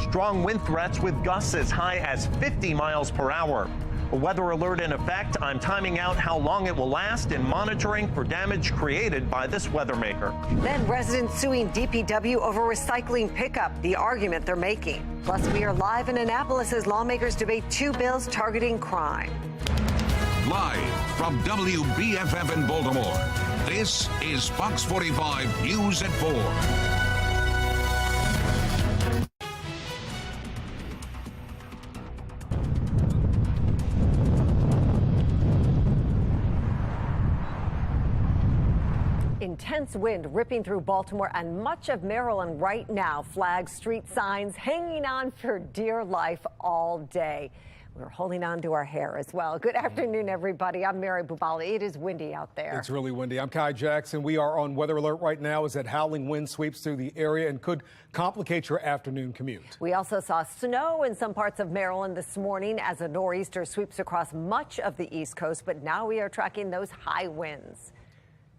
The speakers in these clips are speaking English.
strong wind threats with gusts as high as 50 miles per hour. A weather alert in effect. I'm timing out how long it will last and monitoring for damage created by this weather maker. Then residents suing DPW over recycling pickup, the argument they're making. Plus, we are live in Annapolis as lawmakers debate 2 bills targeting crime. Live from WBFF in Baltimore, this is Fox 45 News at 4. Intense wind ripping through Baltimore and much of Maryland right now. Flags, street signs, hanging on for dear life all day. We're holding on to our hair as well. Good afternoon, everybody. I'm Mary Bubali. It is windy out there. It's really windy. I'm Kai Jackson. We are on weather alert right now as that howling wind sweeps through the area and could complicate your afternoon commute. We also saw snow in some parts of Maryland this morning as a nor'easter sweeps across much of the East Coast. But now we are tracking those high winds.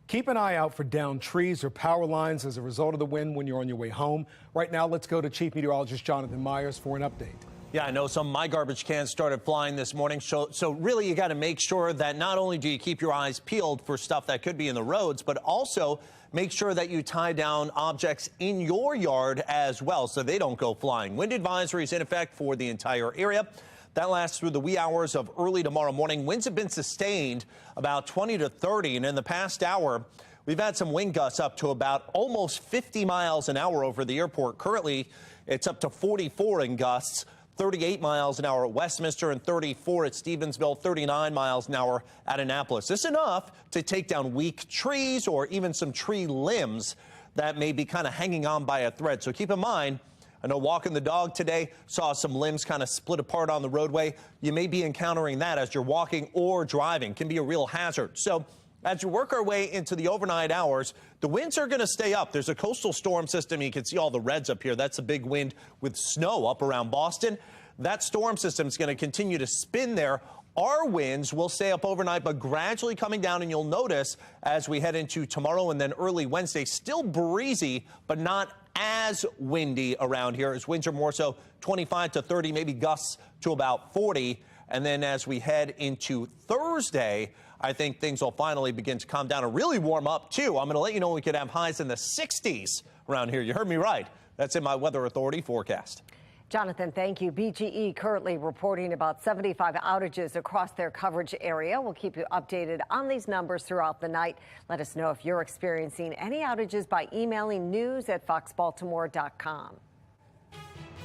Keep an eye out for downed trees or power lines as a result of the wind when you're on your way home. Right now, let's go to Chief Meteorologist Jonathan Myers for an update. Yeah, I know some of my garbage cans started flying this morning. So really, you got to make sure that not only do you keep your eyes peeled for stuff that could be in the roads, but also make sure that you tie down objects in your yard as well so they don't go flying. Wind advisory is in effect for the entire area. That lasts through the wee hours of early tomorrow morning. Winds have been sustained about 20 to 30, and in the past hour, we've had some wind gusts up to about almost 50 miles an hour over the airport. Currently, it's up to 44 in gusts. 38 miles an hour at Westminster and 34 at Stevensville, 39 miles an hour at Annapolis. This is enough to take down weak trees or even some tree limbs that may be kind of hanging on by a thread. So keep in mind, I know walking the dog today, saw some limbs kind of split apart on the roadway. You may be encountering that as you're walking or driving. Can be a real hazard. So as you work our way into the overnight hours, the winds are going to stay up. There's a coastal storm system. You can see all the reds up here. That's a big wind with snow up around Boston. That storm system is going to continue to spin there. Our winds will stay up overnight, but gradually coming down. And you'll notice as we head into tomorrow and then early Wednesday, still breezy, but not as windy around here. As winds are more so 25 to 30, maybe gusts to about 40. And then as we head into Thursday, I think things will finally begin to calm down and really warm up, too. I'm going to let you know we could have highs in the 60s around here. You heard me right. That's in my Weather Authority forecast. Jonathan, thank you. BGE currently reporting about 75 outages across their coverage area. We'll keep you updated on these numbers throughout the night. Let us know if you're experiencing any outages by emailing news@foxbaltimore.com.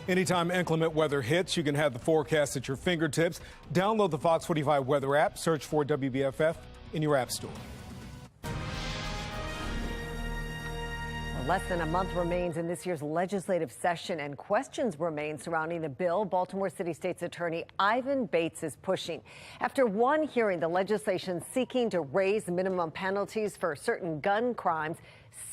Anytime inclement weather hits, you can have the forecast at your fingertips. Download the Fox 45 weather app. Search for WBFF in your app store. Less than a month remains in this year's legislative session, and questions remain surrounding the bill Baltimore City State's Attorney Ivan Bates is pushing. After one hearing, the legislation seeking to raise minimum penalties for certain gun crimes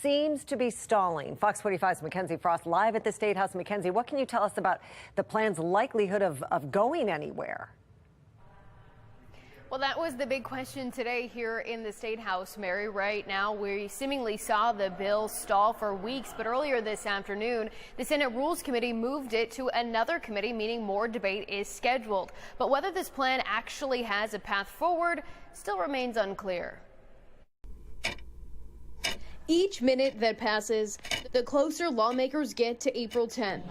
seems to be stalling. Fox 45's Mackenzie Frost live at the State House. Mackenzie, what can you tell us about the plan's likelihood of going anywhere? Well, that was the big question today here in the State House, Mary. Right now, we seemingly saw the bill stall for weeks, but earlier this afternoon, the Senate Rules Committee moved it to another committee, meaning more debate is scheduled. But whether this plan actually has a path forward still remains unclear. Each minute that passes, the closer lawmakers get to April 10th,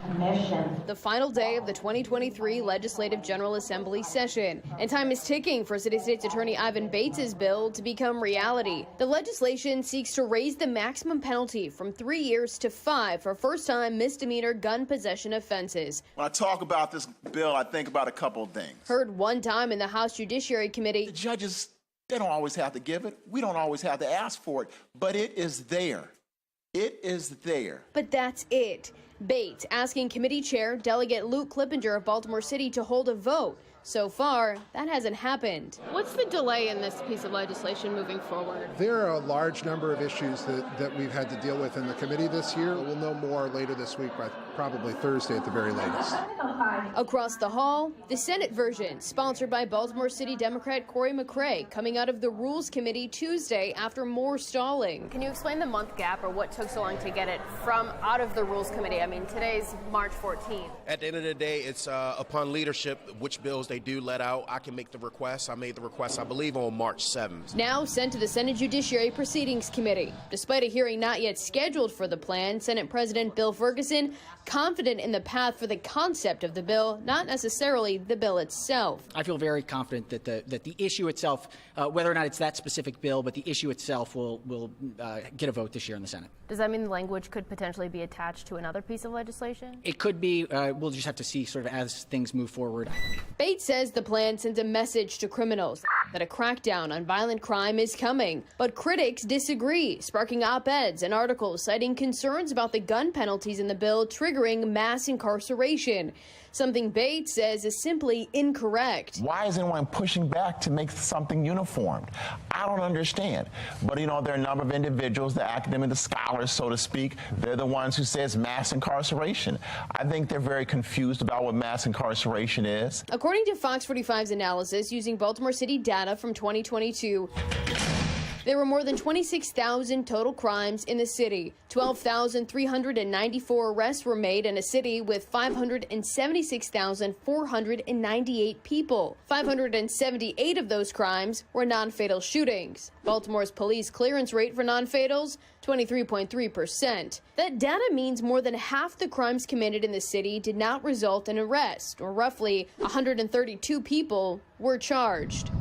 the final day of the 2023 Legislative General Assembly session. And time is ticking for City State's Attorney Ivan Bates' bill to become reality. The legislation seeks to raise the maximum penalty from 3 years to 5 for first-time misdemeanor gun possession offenses. When I talk about this bill, I think about a couple of things. Heard one time in the House Judiciary Committee, the judges, they don't always have to give it. We don't always have to ask for it, but it is there. It is there. But that's it. Bates asking committee chair Delegate Luke Clippinger of Baltimore City to hold a vote. So far, that hasn't happened. What's the delay in this piece of legislation moving forward? There are a large number of issues that we've had to deal with in the committee this year. We'll know more later this week probably Thursday at the very latest. Across the hall, the Senate version, sponsored by Baltimore City Democrat Roy McGrath, coming out of the Rules Committee Tuesday after more stalling. Can you explain the month gap or what took so long to get it from out of the Rules Committee? I mean, today's March 14th. At the end of the day, it's upon leadership which bills they do let out. I can make the request. I made the request, I believe, on March 7th. Now sent to the Senate Judiciary Proceedings Committee. Despite a hearing not yet scheduled for the plan, Senate President Bill Ferguson confident in the path for the concept of the bill, not necessarily the bill itself. I feel very confident that the issue itself, whether or not it's that specific bill, but the issue itself will get a vote this year in the Senate. Does that mean the language could potentially be attached to another piece of legislation? It could be. We'll just have to see sort of as things move forward. Bates says the plan sends a message to criminals that a crackdown on violent crime is coming. But critics disagree, sparking op-eds and articles citing concerns about the gun penalties in the bill triggering mass incarceration. Something Bates says is simply incorrect. Why is anyone pushing back to make something uniformed? I don't understand. But, there are a number of individuals, the academic, the scholars, so to speak, they're the ones who says mass incarceration. I think they're very confused about what mass incarceration is. According to FOX45's analysis using Baltimore City data from 2022, there were more than 26,000 total crimes in the city. 12,394 arrests were made in a city with 576,498 people. 578 of those crimes were non-fatal shootings. Baltimore's police clearance rate for non-fatals, 23.3%. That data means more than half the crimes committed in the city did not result in arrest, or roughly 132 people were charged.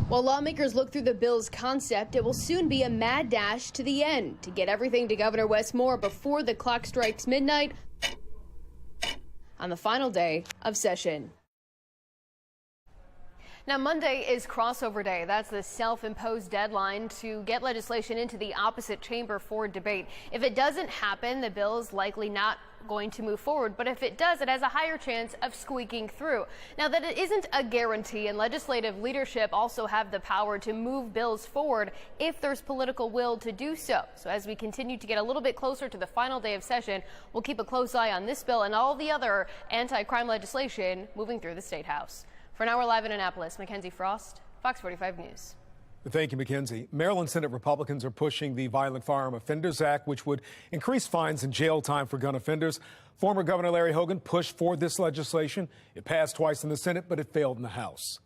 While lawmakers look through the bill's concept, it will soon be a mad dash to the end to get everything to Governor Wes Moore before the clock strikes midnight on the final day of session. Now, Monday is crossover day. That's the self-imposed deadline to get legislation into the opposite chamber for debate. If it doesn't happen, the bill is likely not going to move forward. But if it does, it has a higher chance of squeaking through. Now, that it isn't a guarantee, and legislative leadership also have the power to move bills forward if there's political will to do so. So as we continue to get a little bit closer to the final day of session, we'll keep a close eye on this bill and all the other anti-crime legislation moving through the State House. For now, we're live in Annapolis. Mackenzie Frost, Fox 45 News. Thank you, Mackenzie. Maryland Senate Republicans are pushing the Violent Firearm Offenders Act, which would increase fines and jail time for gun offenders. Former Governor Larry Hogan pushed for this legislation. It passed twice in the Senate, but it failed in the House.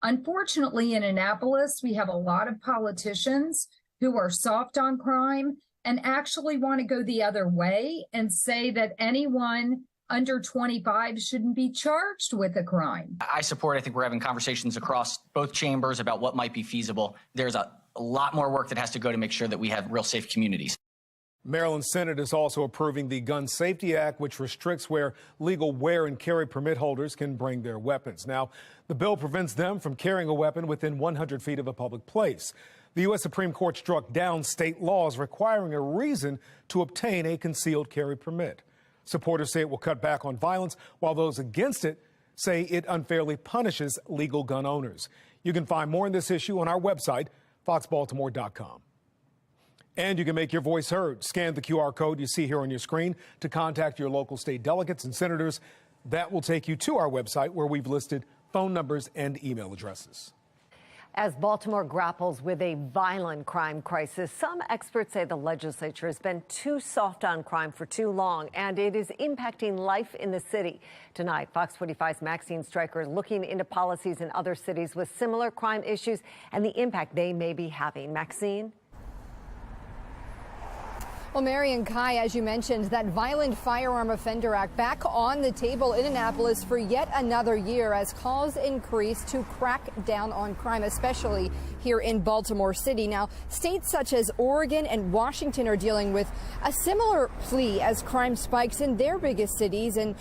Unfortunately, in Annapolis, we have a lot of politicians who are soft on crime and actually want to go the other way and say that anyone under 25 shouldn't be charged with a crime. I think we're having conversations across both chambers about what might be feasible. There's a lot more work that has to go to make sure that we have real safe communities. Maryland Senate is also approving the Gun Safety Act, which restricts where legal wear and carry permit holders can bring their weapons. Now, the bill prevents them from carrying a weapon within 100 feet of a public place. The U.S. Supreme Court struck down state laws requiring a reason to obtain a concealed carry permit. Supporters say it will cut back on violence, while those against it say it unfairly punishes legal gun owners. You can find more on this issue on our website, foxbaltimore.com. And you can make your voice heard. Scan the QR code you see here on your screen to contact your local state delegates and senators. That will take you to our website, where we've listed phone numbers and email addresses. As Baltimore grapples with a violent crime crisis, some experts say the legislature has been too soft on crime for too long, and it is impacting life in the city. Tonight, Fox 45's Maxine Stryker is looking into policies in other cities with similar crime issues and the impact they may be having. Maxine? Well, Mary and Kai, as you mentioned, that Violent Firearm Offender Act back on the table in Annapolis for yet another year as calls increase to crack down on crime, especially here in Baltimore City. Now, states such as Oregon and Washington are dealing with a similar plea as crime spikes in their biggest cities, and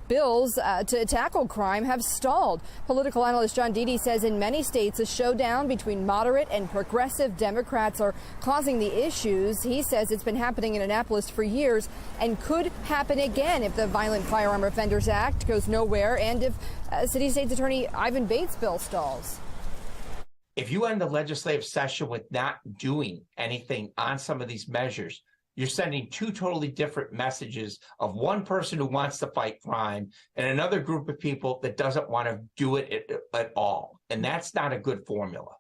bills to tackle crime have stalled. Political analyst John Dede says in many states a showdown between moderate and progressive Democrats are causing the issues. He says it's been happening in Annapolis for years and could happen again if the Violent Firearm Offenders Act goes nowhere and if City State's Attorney Ivan Bates' bill stalls. If you end the legislative session with not doing anything on some of these measures, you're sending two totally different messages of one person who wants to fight crime and another group of people that doesn't want to do it at all. And that's not a good formula.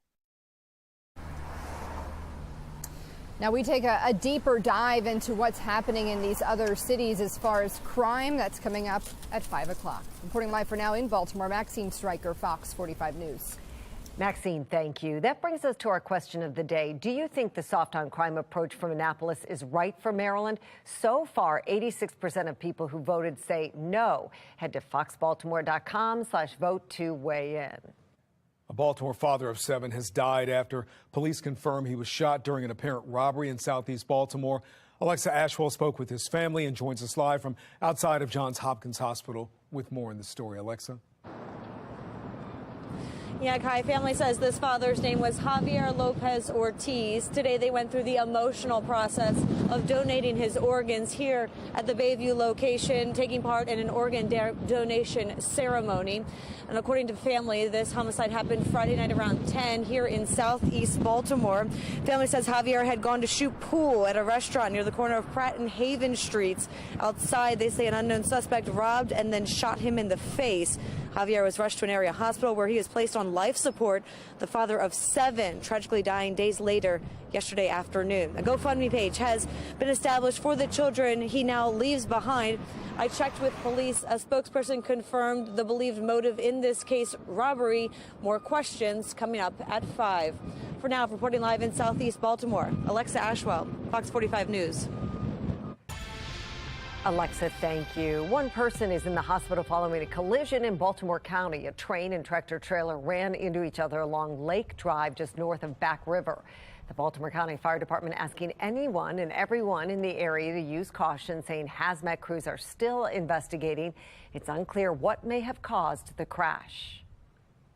Now we take a deeper dive into what's happening in these other cities as far as crime. That's coming up at 5 o'clock. Reporting live for now in Baltimore, Maxine Stryker, Fox 45 News. Maxine, thank you. That brings us to our question of the day. Do you think the soft on crime approach from Annapolis is right for Maryland? So far, 86% of people who voted say no. Head to foxbaltimore.com/vote to weigh in. A Baltimore father of 7 has died after police confirm he was shot during an apparent robbery in southeast Baltimore. Alexa Ashwell spoke with his family and joins us live from outside of Johns Hopkins Hospital with more in the story. Alexa. Yeah, Kai, family says this father's name was Javier Lopez Ortiz. Today they went through the emotional process of donating his organs here at the Bayview location, taking part in an organ donation ceremony. And according to family, this homicide happened Friday night around 10 here in southeast Baltimore. Family says Javier had gone to shoot pool at a restaurant near the corner of Pratt and Haven Streets. Outside, they say an unknown suspect robbed and then shot him in the face. Javier was rushed to an area hospital where he was placed on life support. The father of 7 tragically dying days later yesterday afternoon. A GoFundMe page has been established for the children he now leaves behind. I checked with police. A spokesperson confirmed the believed motive in this case, robbery. More questions coming up at 5. For now, reporting live in southeast Baltimore, Alexa Ashwell, Fox 45 News. Alexa, thank you. One person is in the hospital following a collision in Baltimore County. A train and tractor trailer ran into each other along Lake Drive just north of Back River. The Baltimore County Fire Department asking anyone and everyone in the area to use caution, saying hazmat crews are still investigating. It's unclear what may have caused the crash.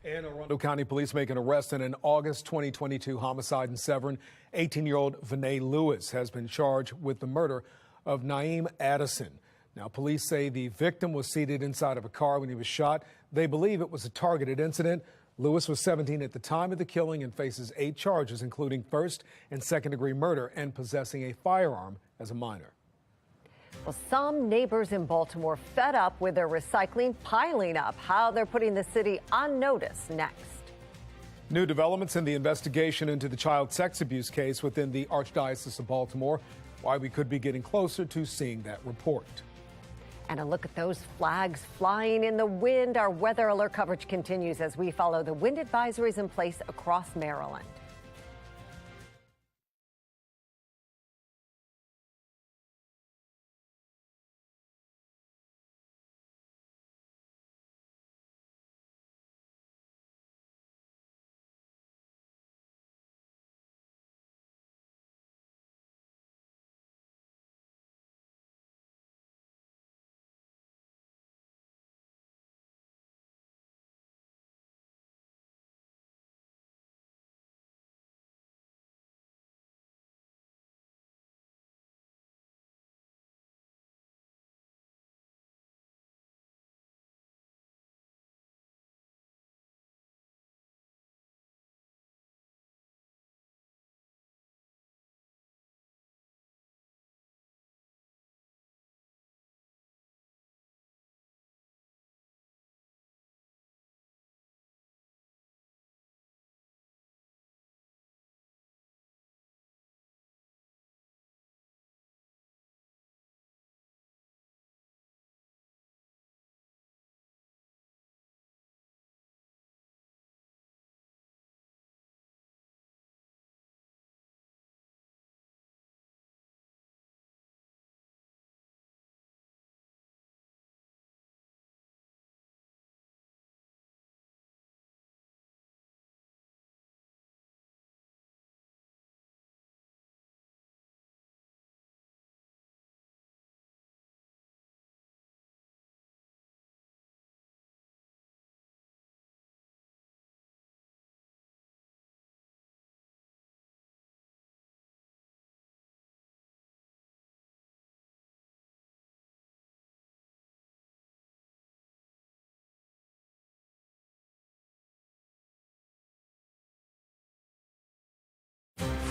And Arundel County Police make an arrest in an August 2022 homicide in Severn. 18-year-old Vinay Lewis has been charged with the murder of Naeem Addison. Now, police say the victim was seated inside of a car when he was shot. They believe it was a targeted incident. Lewis was 17 at the time of the killing and faces 8 charges, including first and second-degree murder and possessing a firearm as a minor. Well, some neighbors in Baltimore fed up with their recycling piling up. How they're putting the city on notice next. New developments in the investigation into the child sex abuse case within the Archdiocese of Baltimore. Why we could be getting closer to seeing that report. And a look at those flags flying in the wind. Our weather alert coverage continues as we follow the wind advisories in place across Maryland.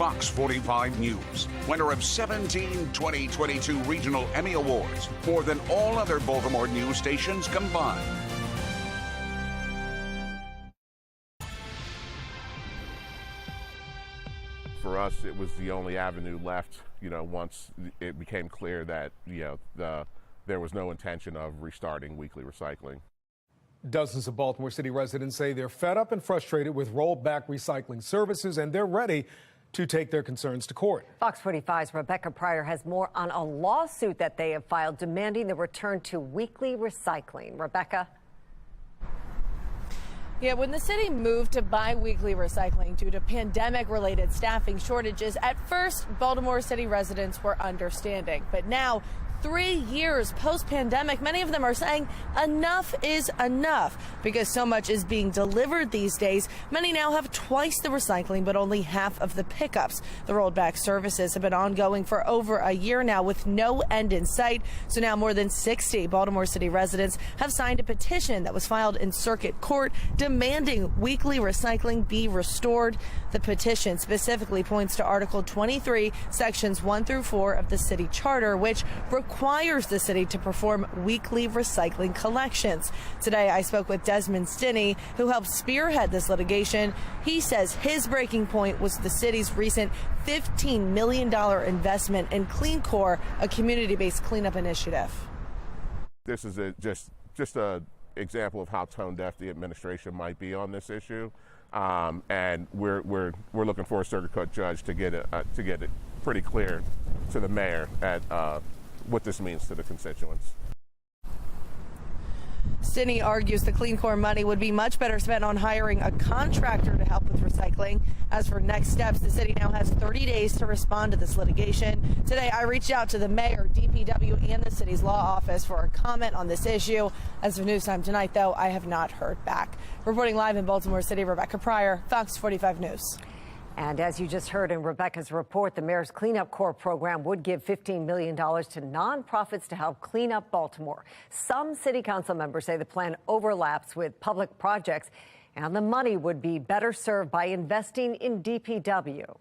Fox 45 News, winner of 17 2022 Regional Emmy Awards, more than all other Baltimore news stations combined. For us, it was the only avenue left, once it became clear that, there was no intention of restarting weekly recycling. Dozens of Baltimore City residents say they're fed up and frustrated with rolled back recycling services, and they're ready to take their concerns to court. Fox 45's Rebecca Pryor has more on a lawsuit that they have filed demanding the return to weekly recycling. Rebecca. Yeah, when the city moved to bi-weekly recycling due to pandemic-related staffing shortages, at first, Baltimore City residents were understanding. But now, 3 years post-pandemic, many of them are saying enough is enough because so much is being delivered these days. Many now have twice the recycling, but only half of the pickups. The rolled back services have been ongoing for over a year now with no end in sight. So now more than 60 Baltimore City residents have signed a petition that was filed in circuit court demanding weekly recycling be restored. The petition specifically points to Article 23, Sections 1 through 4 of the city charter, which requires the city to perform weekly recycling collections. Today, I spoke with Desmond Stinney, who helped spearhead this litigation. He says his breaking point was the city's recent $15 million investment in Clean Core, a community-based cleanup initiative. This is just an example of how tone deaf the administration might be on this issue, and we're looking for a circuit court judge to get it pretty clear to the mayor at what this means to the constituents. Stinney argues the Clean Core money would be much better spent on hiring a contractor to help with recycling. As for next steps, the city now has 30 days to respond to this litigation. Today, I reached out to the mayor, DPW, and the city's law office for a comment on this issue. As of News Time tonight, though, I have not heard back. Reporting live in Baltimore City, Rebecca Pryor, Fox 45 News. And as you just heard in Rebecca's report, the mayor's Cleanup Corps program would give $15 million to nonprofits to help clean up Baltimore. Some city council members say the plan overlaps with public projects, and the money would be better served by investing in DPW.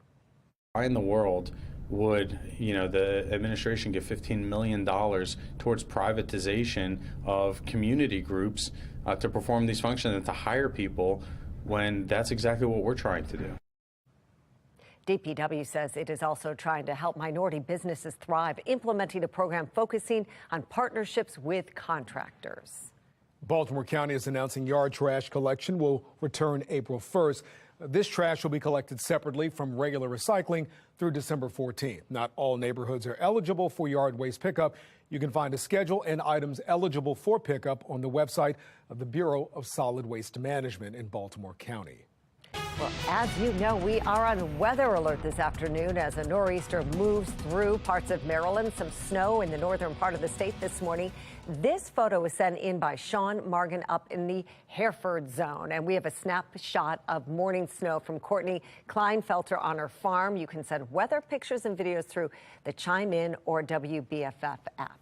Why in the world would the administration give $15 million towards privatization of community groups to perform these functions and to hire people when that's exactly what we're trying to do? DPW says it is also trying to help minority businesses thrive, implementing a program focusing on partnerships with contractors. Baltimore County is announcing yard trash collection will return April 1st. This trash will be collected separately from regular recycling through December 14th. Not all neighborhoods are eligible for yard waste pickup. You can find a schedule and items eligible for pickup on the website of the Bureau of Solid Waste Management in Baltimore County. Well, as you know, we are on weather alert this afternoon as a nor'easter moves through parts of Maryland. Some snow in the northern part of the state this morning. This photo was sent in by Sean Morgan up in the Hereford zone. And we have a snapshot of morning snow from Courtney Kleinfelter on her farm. You can send weather pictures and videos through the Chime In or WBFF app.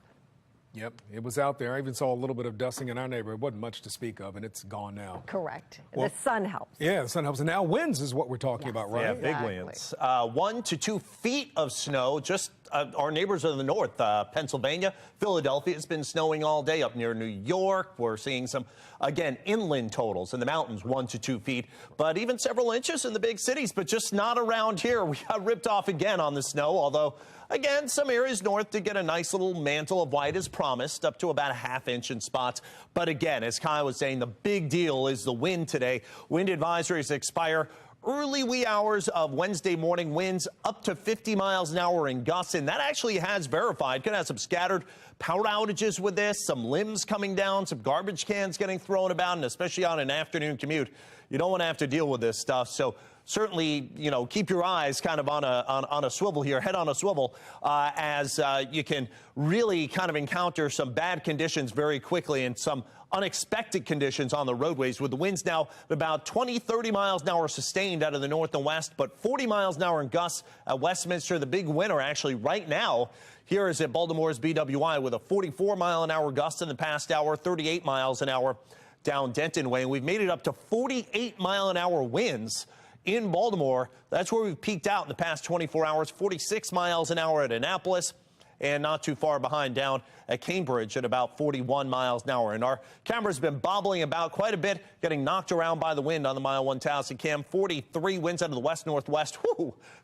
Yep, it was out there. I even saw a little bit of dusting in our neighborhood. It wasn't much to speak of, and it's gone now. Correct. Well, the sun helps. Yeah, the sun helps. And now winds is what we're talking about, right? Yeah, big winds. 1 to 2 feet of snow. Just our neighbors in the north, Pennsylvania, Philadelphia, it's been snowing all day up near New York. We're seeing some, again, inland totals in the mountains, 1 to 2 feet, but even several inches in the big cities, but just not around here. We got ripped off again on the snow, although again, some areas north did get a nice little mantle of white as promised, up to about a ½ inch in spots. But again, as Kyle was saying, the big deal is the wind today. Wind advisories expire early wee hours of Wednesday morning, winds up to 50 miles an hour in gusts. And that actually has verified. Could have some scattered power outages with this, some limbs coming down, some garbage cans getting thrown about, and especially on an afternoon commute. You don't want to have to deal with this stuff. So certainly, keep your eyes kind of on a swivel here, head on a swivel, as you can really kind of encounter some bad conditions very quickly and some unexpected conditions on the roadways with the winds now about 20, 30 miles an hour sustained out of the north and west, but 40 miles an hour in gusts at Westminster. The big winner actually right now here is at Baltimore's BWI with a 44 mile an hour gust in the past hour, 38 miles an hour down Denton Way. And we've made it up to 48 mile an hour winds in Baltimore, that's where we've peaked out in the past 24 hours, 46 miles an hour at Annapolis, and not too far behind down at Cambridge at about 41 miles an hour. And our camera's been bobbling about quite a bit, getting knocked around by the wind on the Mile 1000 cam. 43 winds out of the west-northwest.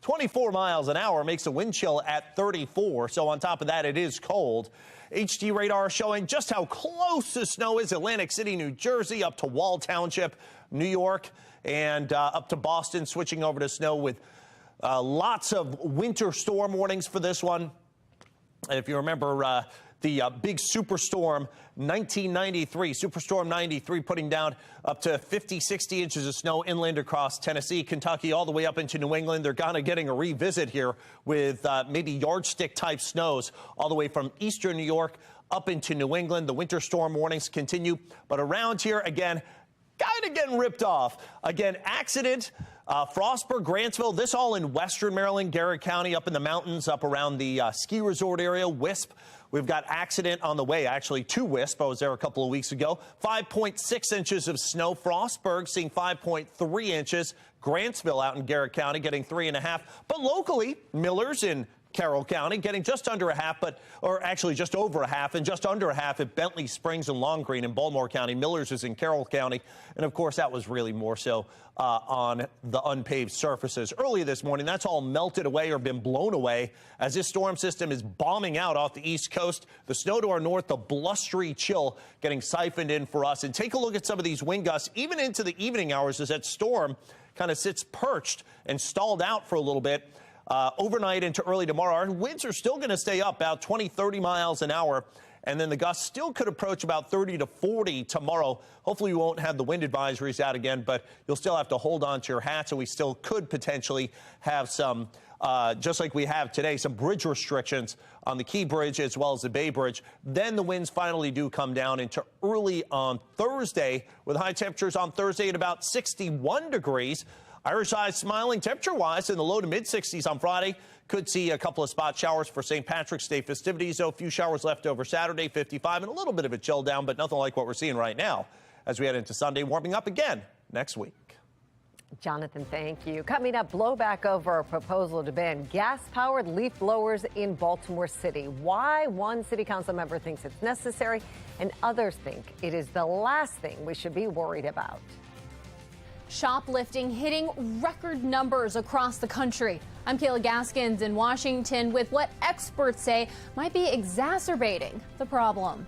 24 miles an hour makes a wind chill at 34. So on top of that, it is cold. HD radar showing just how close the snow is. Atlantic City, New Jersey, up to Wall Township, New York, and up to Boston, switching over to snow with lots of winter storm warnings for this one. And if you remember the big superstorm 1993, Superstorm 93, putting down up to 50, 60 inches of snow inland across Tennessee, Kentucky, all the way up into New England. They're kind of getting a revisit here with maybe yardstick type snows all the way from eastern New York up into New England. The winter storm warnings continue, but around here again, kind of getting ripped off. Again, accident, Frostburg, Grantsville, this all in western Maryland, Garrett County, up in the mountains, up around the ski resort area, Wisp. We've got accident on the way, actually, to Wisp. I was there a couple of weeks ago. 5.6 inches of snow. Frostburg seeing 5.3 inches. Grantsville out in Garrett County getting 3.5. But locally, Millers in Carroll County getting just under a half, or actually just over a half, and just under a half at Bentley Springs and Long Green in Baltimore County. Millers is in Carroll County, and of course that was really more so on the unpaved surfaces. Early this morning, that's all melted away or been blown away as this storm system is bombing out off the East Coast. The snow to our north, the blustery chill getting siphoned in for us. And take a look at some of these wind gusts, even into the evening hours, as that storm kind of sits perched and stalled out for a little bit. Overnight into early tomorrow, our winds are still going to stay up about 20, 30 miles an hour. And then the gusts still could approach about 30 to 40 tomorrow. Hopefully we won't have the wind advisories out again, but you'll still have to hold on to your hats. And we still could potentially have some, just like we have today, some bridge restrictions on the Key Bridge as well as the Bay Bridge. Then the winds finally do come down into early on Thursday, with high temperatures on Thursday at about 61 degrees. Irish Eyes smiling temperature-wise in the low to mid-60s on Friday. Could see a couple of spot showers for St. Patrick's Day festivities, though a few showers left over Saturday, 55, and a little bit of a chill down, but nothing like what we're seeing right now as we head into Sunday, warming up again next week. Jonathan, thank you. Coming up, blowback over a proposal to ban gas-powered leaf blowers in Baltimore City. Why one city council member thinks it's necessary and others think it is the last thing we should be worried about. Shoplifting hitting record numbers across the country. I'm Kayla Gaskins in Washington with what experts say might be exacerbating the problem.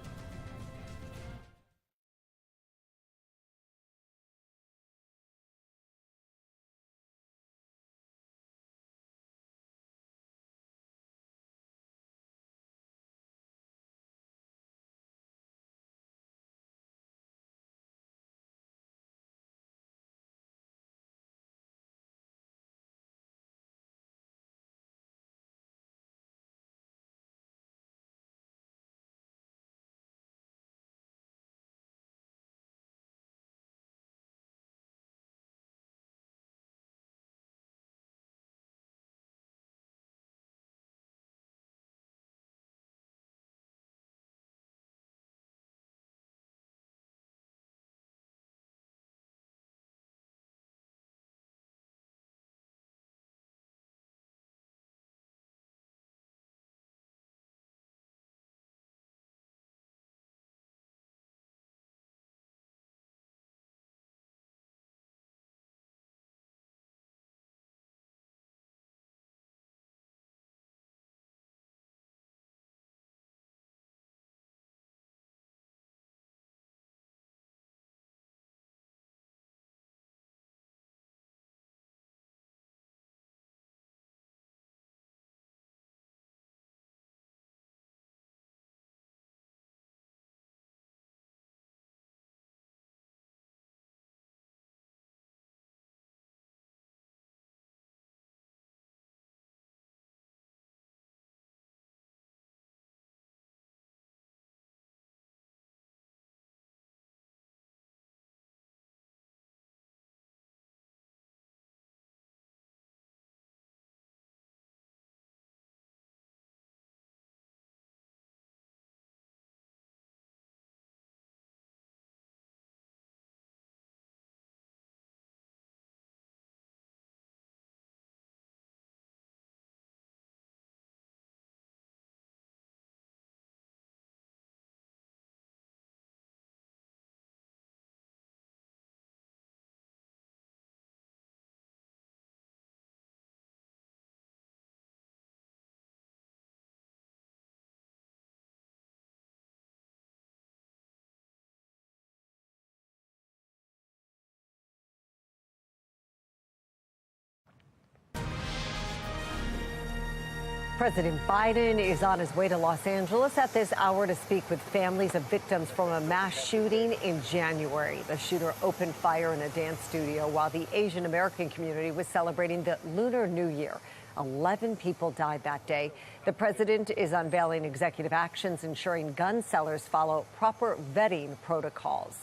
President Biden is on his way to Los Angeles at this hour to speak with families of victims from a mass shooting in January. The shooter opened fire in a dance studio while the Asian American community was celebrating the Lunar New Year. 11 people died that day. The president is unveiling executive actions ensuring gun sellers follow proper vetting protocols.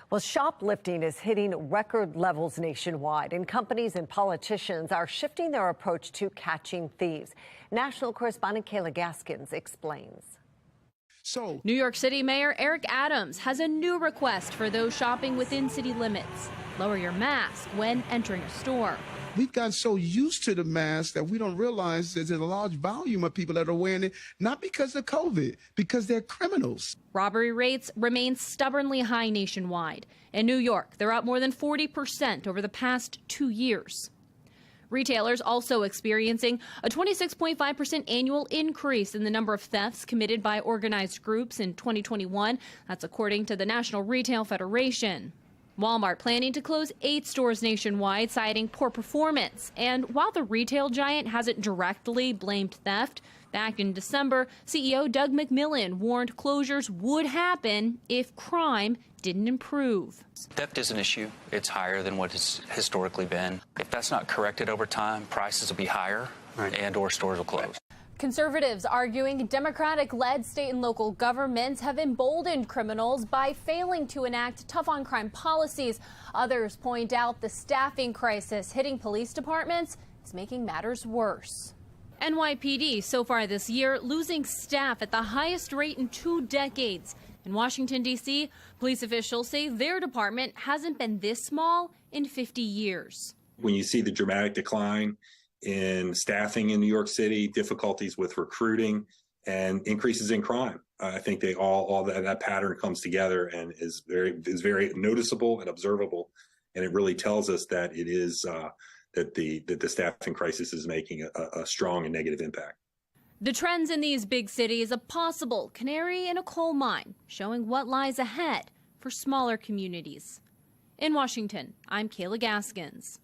Well, shoplifting is hitting record levels nationwide, and companies and politicians are shifting their approach to catching thieves. National correspondent Kayla Gaskins explains. New York City Mayor Eric Adams has a new request for those shopping within city limits. Lower your mask when entering a store. We've gotten so used to the mask that we don't realize there's a large volume of people that are wearing it, not because of COVID, because they're criminals. Robbery rates remain stubbornly high nationwide. In New York, they're up more than 40% over the past 2 years. Retailers also experiencing a 26.5% annual increase in the number of thefts committed by organized groups in 2021. That's according to the National Retail Federation. Walmart planning to close 8 stores nationwide, citing poor performance. And while the retail giant hasn't directly blamed theft, back in December, CEO Doug McMillon warned closures would happen if crime didn't improve. Theft is an issue. It's higher than what it's historically been. If that's not corrected over time, prices will be higher and/or stores will close. Conservatives arguing Democratic-led state and local governments have emboldened criminals by failing to enact tough-on-crime policies. Others point out the staffing crisis hitting police departments is making matters worse. NYPD so far this year losing staff at the highest rate in 2 decades. In Washington, D.C., police officials say their department hasn't been this small in 50 years. When you see the dramatic decline in staffing in New York City, difficulties with recruiting, and increases in crime, I think they all that pattern comes together and is very noticeable and observable, and it really tells us that it is that the staffing crisis is making a strong and negative impact. The trends in these big cities, a possible canary in a coal mine, showing what lies ahead for smaller communities. In Washington, I'm Kayla Gaskins.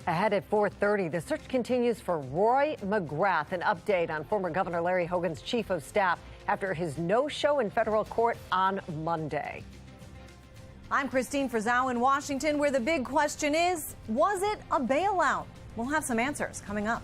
Ahead at 4:30, the search continues for Roy McGrath. An update on former Governor Larry Hogan's chief of staff after his no-show in federal court on Monday. I'm Christine Frizzau in Washington, where the big question is, was it a bailout? We'll have some answers coming up.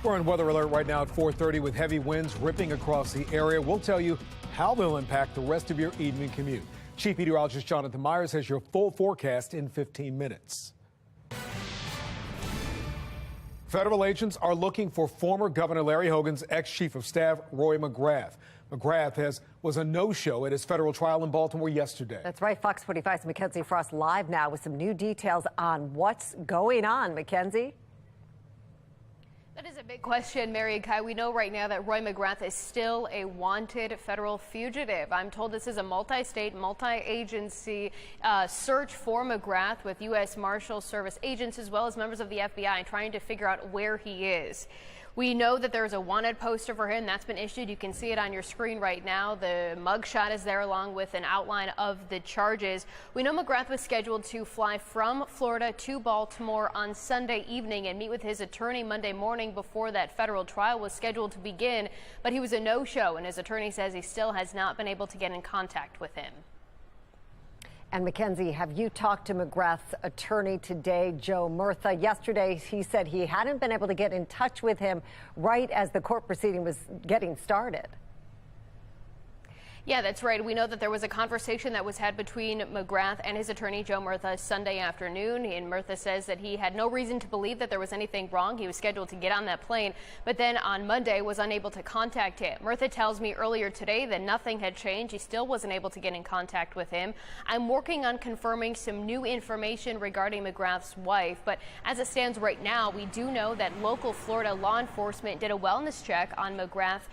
We're on weather alert right now at 4:30 with heavy winds ripping across the area. We'll tell you how they'll impact the rest of your evening commute. Chief Meteorologist Jonathan Myers has your full forecast in 15 minutes. Federal agents are looking for former Governor Larry Hogan's ex-chief of staff, Roy McGrath. McGrath was a no-show at his federal trial in Baltimore yesterday. That's right. Fox 45's Mackenzie Frost live now with some new details on what's going on. Mackenzie? That is a big question, Mary and Kai. We know right now that Roy McGrath is still a wanted federal fugitive. I'm told this is a multi-state, multi-agency search for McGrath with U.S. Marshal Service agents as well as members of the FBI trying to figure out where he is. We know that there's a wanted poster for him that's been issued. You can see it on your screen right now. The mugshot is there along with an outline of the charges. We know McGrath was scheduled to fly from Florida to Baltimore on Sunday evening and meet with his attorney Monday morning before that federal trial was scheduled to begin. But he was a no-show, and his attorney says he still has not been able to get in contact with him. And Mackenzie, have you talked to McGrath's attorney today, Joe Murtha? Yesterday, he said he hadn't been able to get in touch with him right as the court proceeding was getting started. Yeah, that's right. We know that there was a conversation that was had between McGrath and his attorney, Joe Murtha, Sunday afternoon. And Murtha says that he had no reason to believe that there was anything wrong. He was scheduled to get on that plane, but then on Monday was unable to contact him. Murtha tells me earlier today that nothing had changed. He still wasn't able to get in contact with him. I'm working on confirming some new information regarding McGrath's wife, but as it stands right now, we do know that local Florida law enforcement did a wellness check on McGrath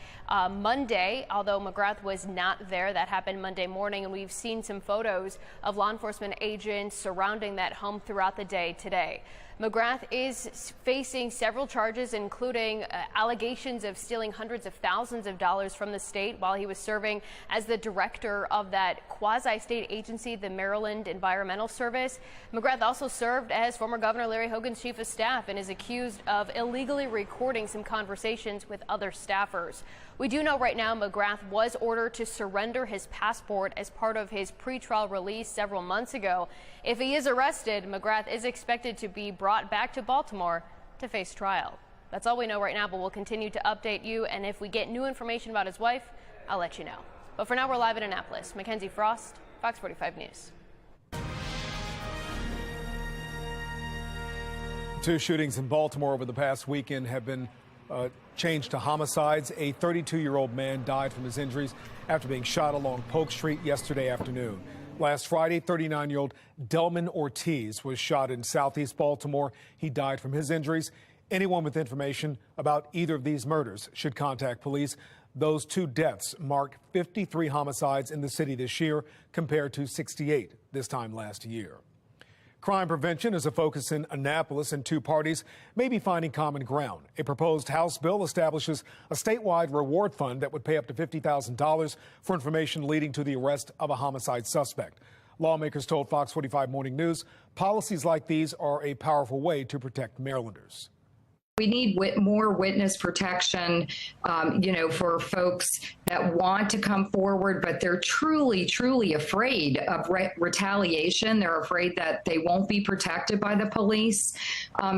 Monday, although McGrath was not there. That happened Monday morning, and we've seen some photos of law enforcement agents surrounding that home throughout the day today. McGrath is facing several charges, including allegations of stealing hundreds of thousands of dollars from the state while he was serving as the director of that quasi-state agency, the Maryland Environmental Service. McGrath also served as former Governor Larry Hogan's chief of staff and is accused of illegally recording some conversations with other staffers. We do know right now McGrath was ordered to surrender his passport as part of his pretrial release several months ago. If he is arrested, McGrath is expected to be brought back to Baltimore to face trial. That's all we know right now, but we'll continue to update you. And if we get new information about his wife, I'll let you know. But for now, we're live in Annapolis. Mackenzie Frost, Fox 45 News. Two shootings in Baltimore over the past weekend have been changed to homicides. A 32-year-old man died from his injuries after being shot along Polk Street yesterday afternoon. Last Friday, 39-year-old Delman Ortiz was shot in southeast Baltimore. He died from his injuries. Anyone with information about either of these murders should contact police. Those two deaths marked 53 homicides in the city this year compared to 68 this time last year. Crime prevention is a focus in Annapolis, and two parties may be finding common ground. A proposed House bill establishes a statewide reward fund that would pay up to $50,000 for information leading to the arrest of a homicide suspect. Lawmakers told Fox 45 Morning News policies like these are a powerful way to protect Marylanders. We need more witness protection, for folks that want to come forward, but they're truly, truly afraid of retaliation. They're afraid that they won't be protected by the police.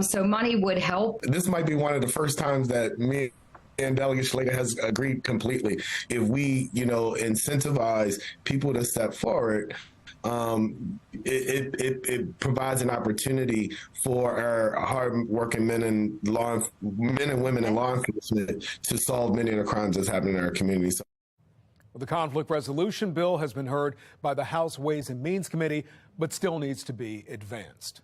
So money would help. This might be one of the first times that me and Delegate Schlager has agreed completely. If we, incentivize people to step forward, it provides an opportunity for our hard-working men and women in law enforcement to solve many of the crimes that's happening in our communities. The conflict resolution bill has been heard by the House Ways and Means Committee, but still needs to be advanced.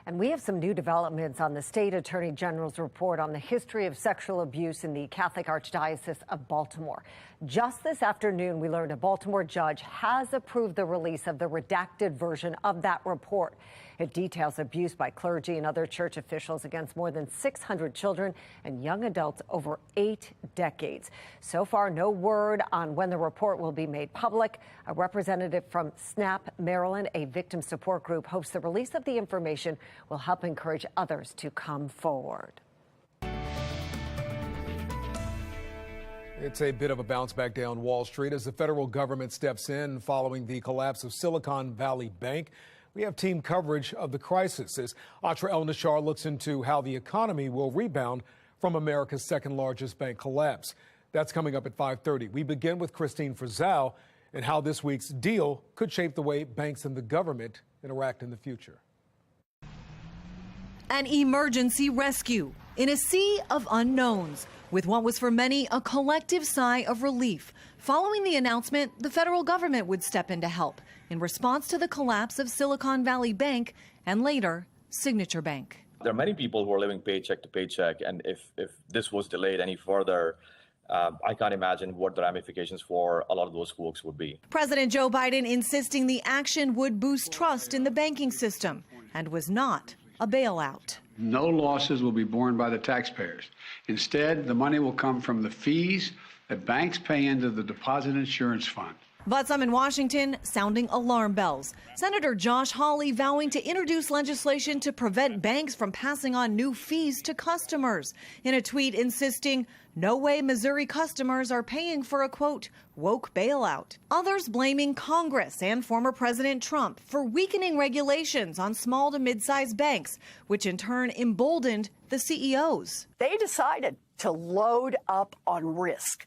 And we have some new developments on the state attorney general's report on the history of sexual abuse in the Catholic Archdiocese of Baltimore. Just this afternoon, we learned a Baltimore judge has approved the release of the redacted version of that report. It details abuse by clergy and other church officials against more than 600 children and young adults over 8 decades. So far, no word on when the report will be made public. A representative from SNAP Maryland, a victim support group, hopes the release of the information will help encourage others to come forward. It's a bit of a bounce back day on Wall Street as the federal government steps in following the collapse of Silicon Valley Bank. We have team coverage of the crisis as Atra El Nashar looks into how the economy will rebound from America's second largest bank collapse. That's coming up at 5:30. We begin with Christine Frizzell and how this week's deal could shape the way banks and the government interact in the future. An emergency rescue in a sea of unknowns, with what was for many a collective sigh of relief following the announcement the federal government would step in to help in response to the collapse of Silicon Valley Bank and later Signature Bank. There are many people who are living paycheck to paycheck, and if this was delayed any further, I can't imagine what the ramifications for a lot of those folks would be. President Joe Biden insisting the action would boost trust in the banking system and was not a bailout. No losses will be borne by the taxpayers. Instead, the money will come from the fees that banks pay into the Deposit Insurance Fund. But some in Washington sounding alarm bells. Senator Josh Hawley vowing to introduce legislation to prevent banks from passing on new fees to customers. In a tweet insisting, no way Missouri customers are paying for a, quote, woke bailout. Others blaming Congress and former President Trump for weakening regulations on small to mid-sized banks, which in turn emboldened the CEOs. They decided to load up on risk.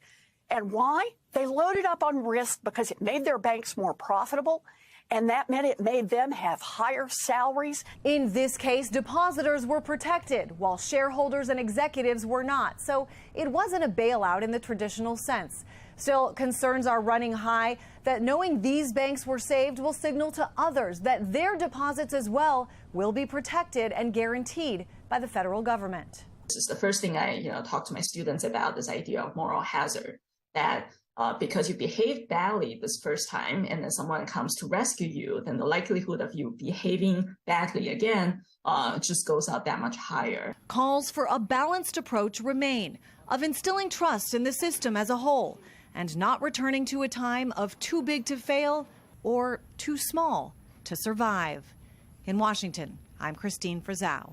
And why? They loaded up on risk because it made their banks more profitable, and that meant it made them have higher salaries. In this case, depositors were protected, while shareholders and executives were not. So it wasn't a bailout in the traditional sense. Still, concerns are running high that knowing these banks were saved will signal to others that their deposits as well will be protected and guaranteed by the federal government. This is the first thing I talk to my students about, this idea of moral hazard, that because you behaved badly this first time and then someone comes to rescue you, then the likelihood of you behaving badly again just goes out that much higher. Calls for a balanced approach remain of instilling trust in the system as a whole and not returning to a time of too big to fail or too small to survive. In Washington, I'm Christine Frizzell.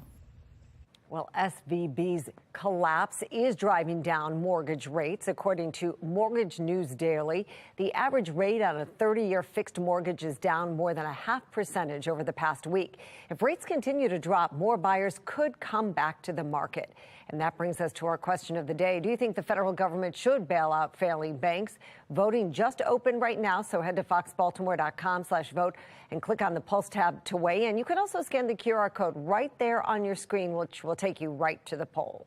Well, SVB's collapse is driving down mortgage rates. According to Mortgage News Daily, the average rate on a 30-year fixed mortgage is down more than 0.5% over the past week. If rates continue to drop, more buyers could come back to the market. And that brings us to our question of the day. Do you think the federal government should bail out failing banks? Voting just opened right now, so head to foxbaltimore.com/vote and click on the Pulse tab to weigh in. You can also scan the QR code right there on your screen, which will take you right to the poll.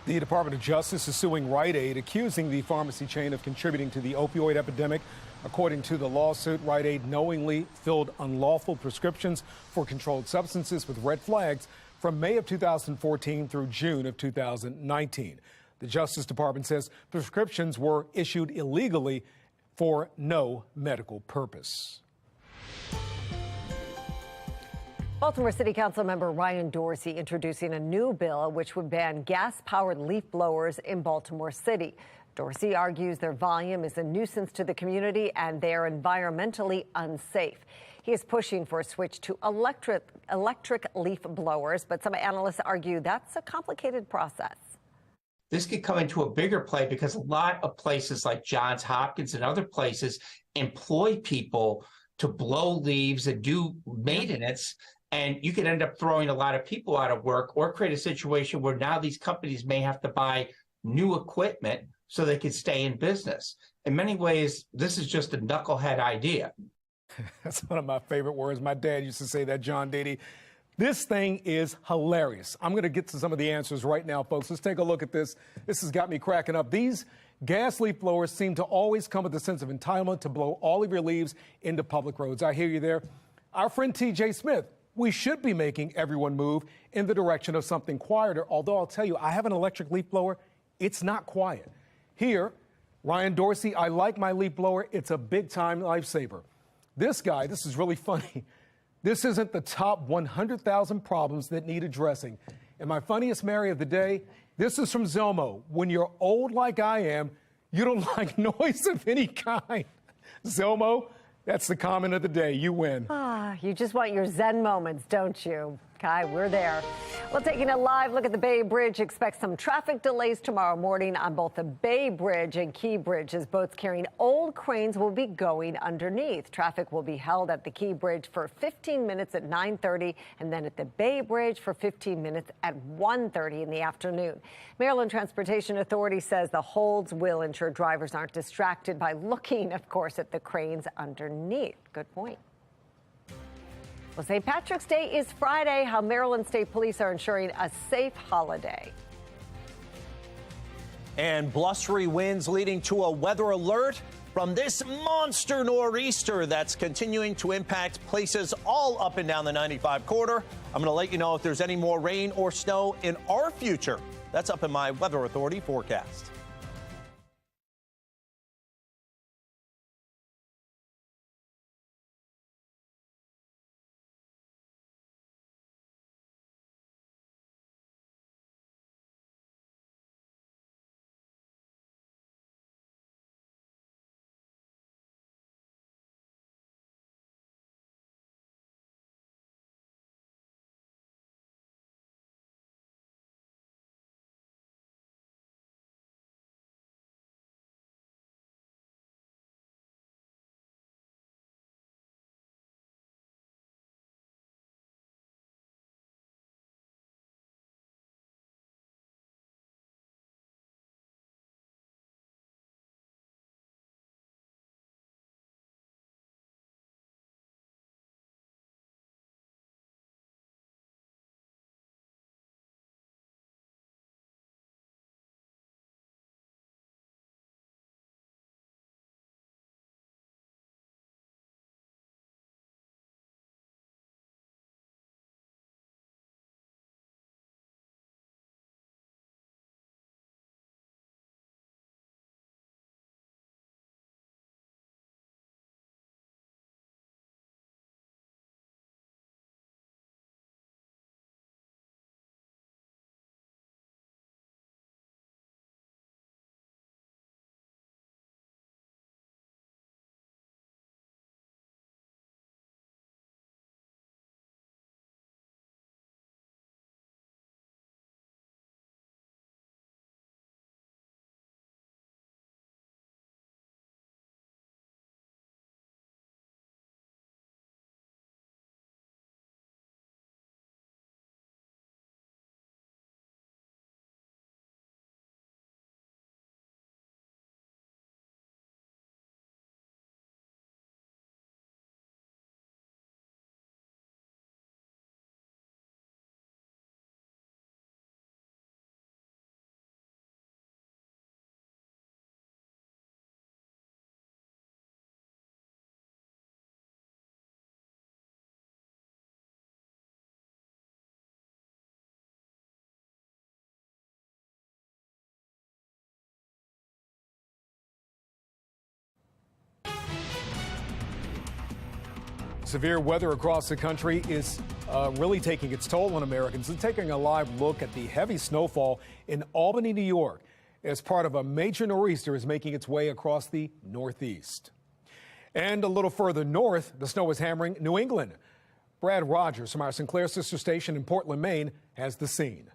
The Department of Justice is suing Rite Aid, accusing the pharmacy chain of contributing to the opioid epidemic. According to the lawsuit, Rite Aid knowingly filled unlawful prescriptions for controlled substances with red flags from May of 2014 through June of 2019. The Justice Department says prescriptions were issued illegally for no medical purpose. Baltimore City Council member Ryan Dorsey introducing a new bill which would ban gas-powered leaf blowers in Baltimore City. Dorsey argues their volume is a nuisance to the community and they are environmentally unsafe. He is pushing for a switch to electric leaf blowers, but some analysts argue that's a complicated process. This could come into a bigger play because a lot of places like Johns Hopkins and other places employ people to blow leaves and do maintenance. And you could end up throwing a lot of people out of work or create a situation where now these companies may have to buy new equipment so they can stay in business. In many ways, this is just a knucklehead idea. That's one of my favorite words. My dad used to say that, John Diddy. This thing is hilarious. I'm going to get to some of the answers right now, folks. Let's take a look at this. This has got me cracking up. These gas leaf blowers seem to always come with a sense of entitlement to blow all of your leaves into public roads. I hear you there. Our friend T.J. Smith, we should be making everyone move in the direction of something quieter, although I'll tell you, I have an electric leaf blower. It's not quiet. Here, Ryan Dorsey, I like my leaf blower. It's a big-time lifesaver. This guy, this is really funny. This isn't the top 100,000 problems that need addressing. And my funniest Mary of the day, this is from Zelmo. When you're old like I am, you don't like noise of any kind. Zelmo, that's the comment of the day. You win. You just want your Zen moments, don't you? Kai, we're there. Well, taking a live look at the Bay Bridge, expect some traffic delays tomorrow morning on both the Bay Bridge and Key Bridge as boats carrying old cranes will be going underneath. Traffic will be held at the Key Bridge for 15 minutes at 9:30 and then at the Bay Bridge for 15 minutes at 1:30 in the afternoon. Maryland Transportation Authority says the holds will ensure drivers aren't distracted by looking, of course, at the cranes underneath. Good point. Well, St. Patrick's Day is Friday. How Maryland State Police are ensuring a safe holiday. And blustery winds leading to a weather alert from this monster nor'easter that's continuing to impact places all up and down the 95 corridor. I'm going to let you know if there's any more rain or snow in our future. That's up in my Weather Authority forecast. Severe weather across the country is really taking its toll on Americans. And taking a live look at the heavy snowfall in Albany, New York, as part of a major nor'easter is making its way across the Northeast. And a little further north, the snow is hammering New England. Brad Rogers from our Sinclair sister station in Portland, Maine, has the scene.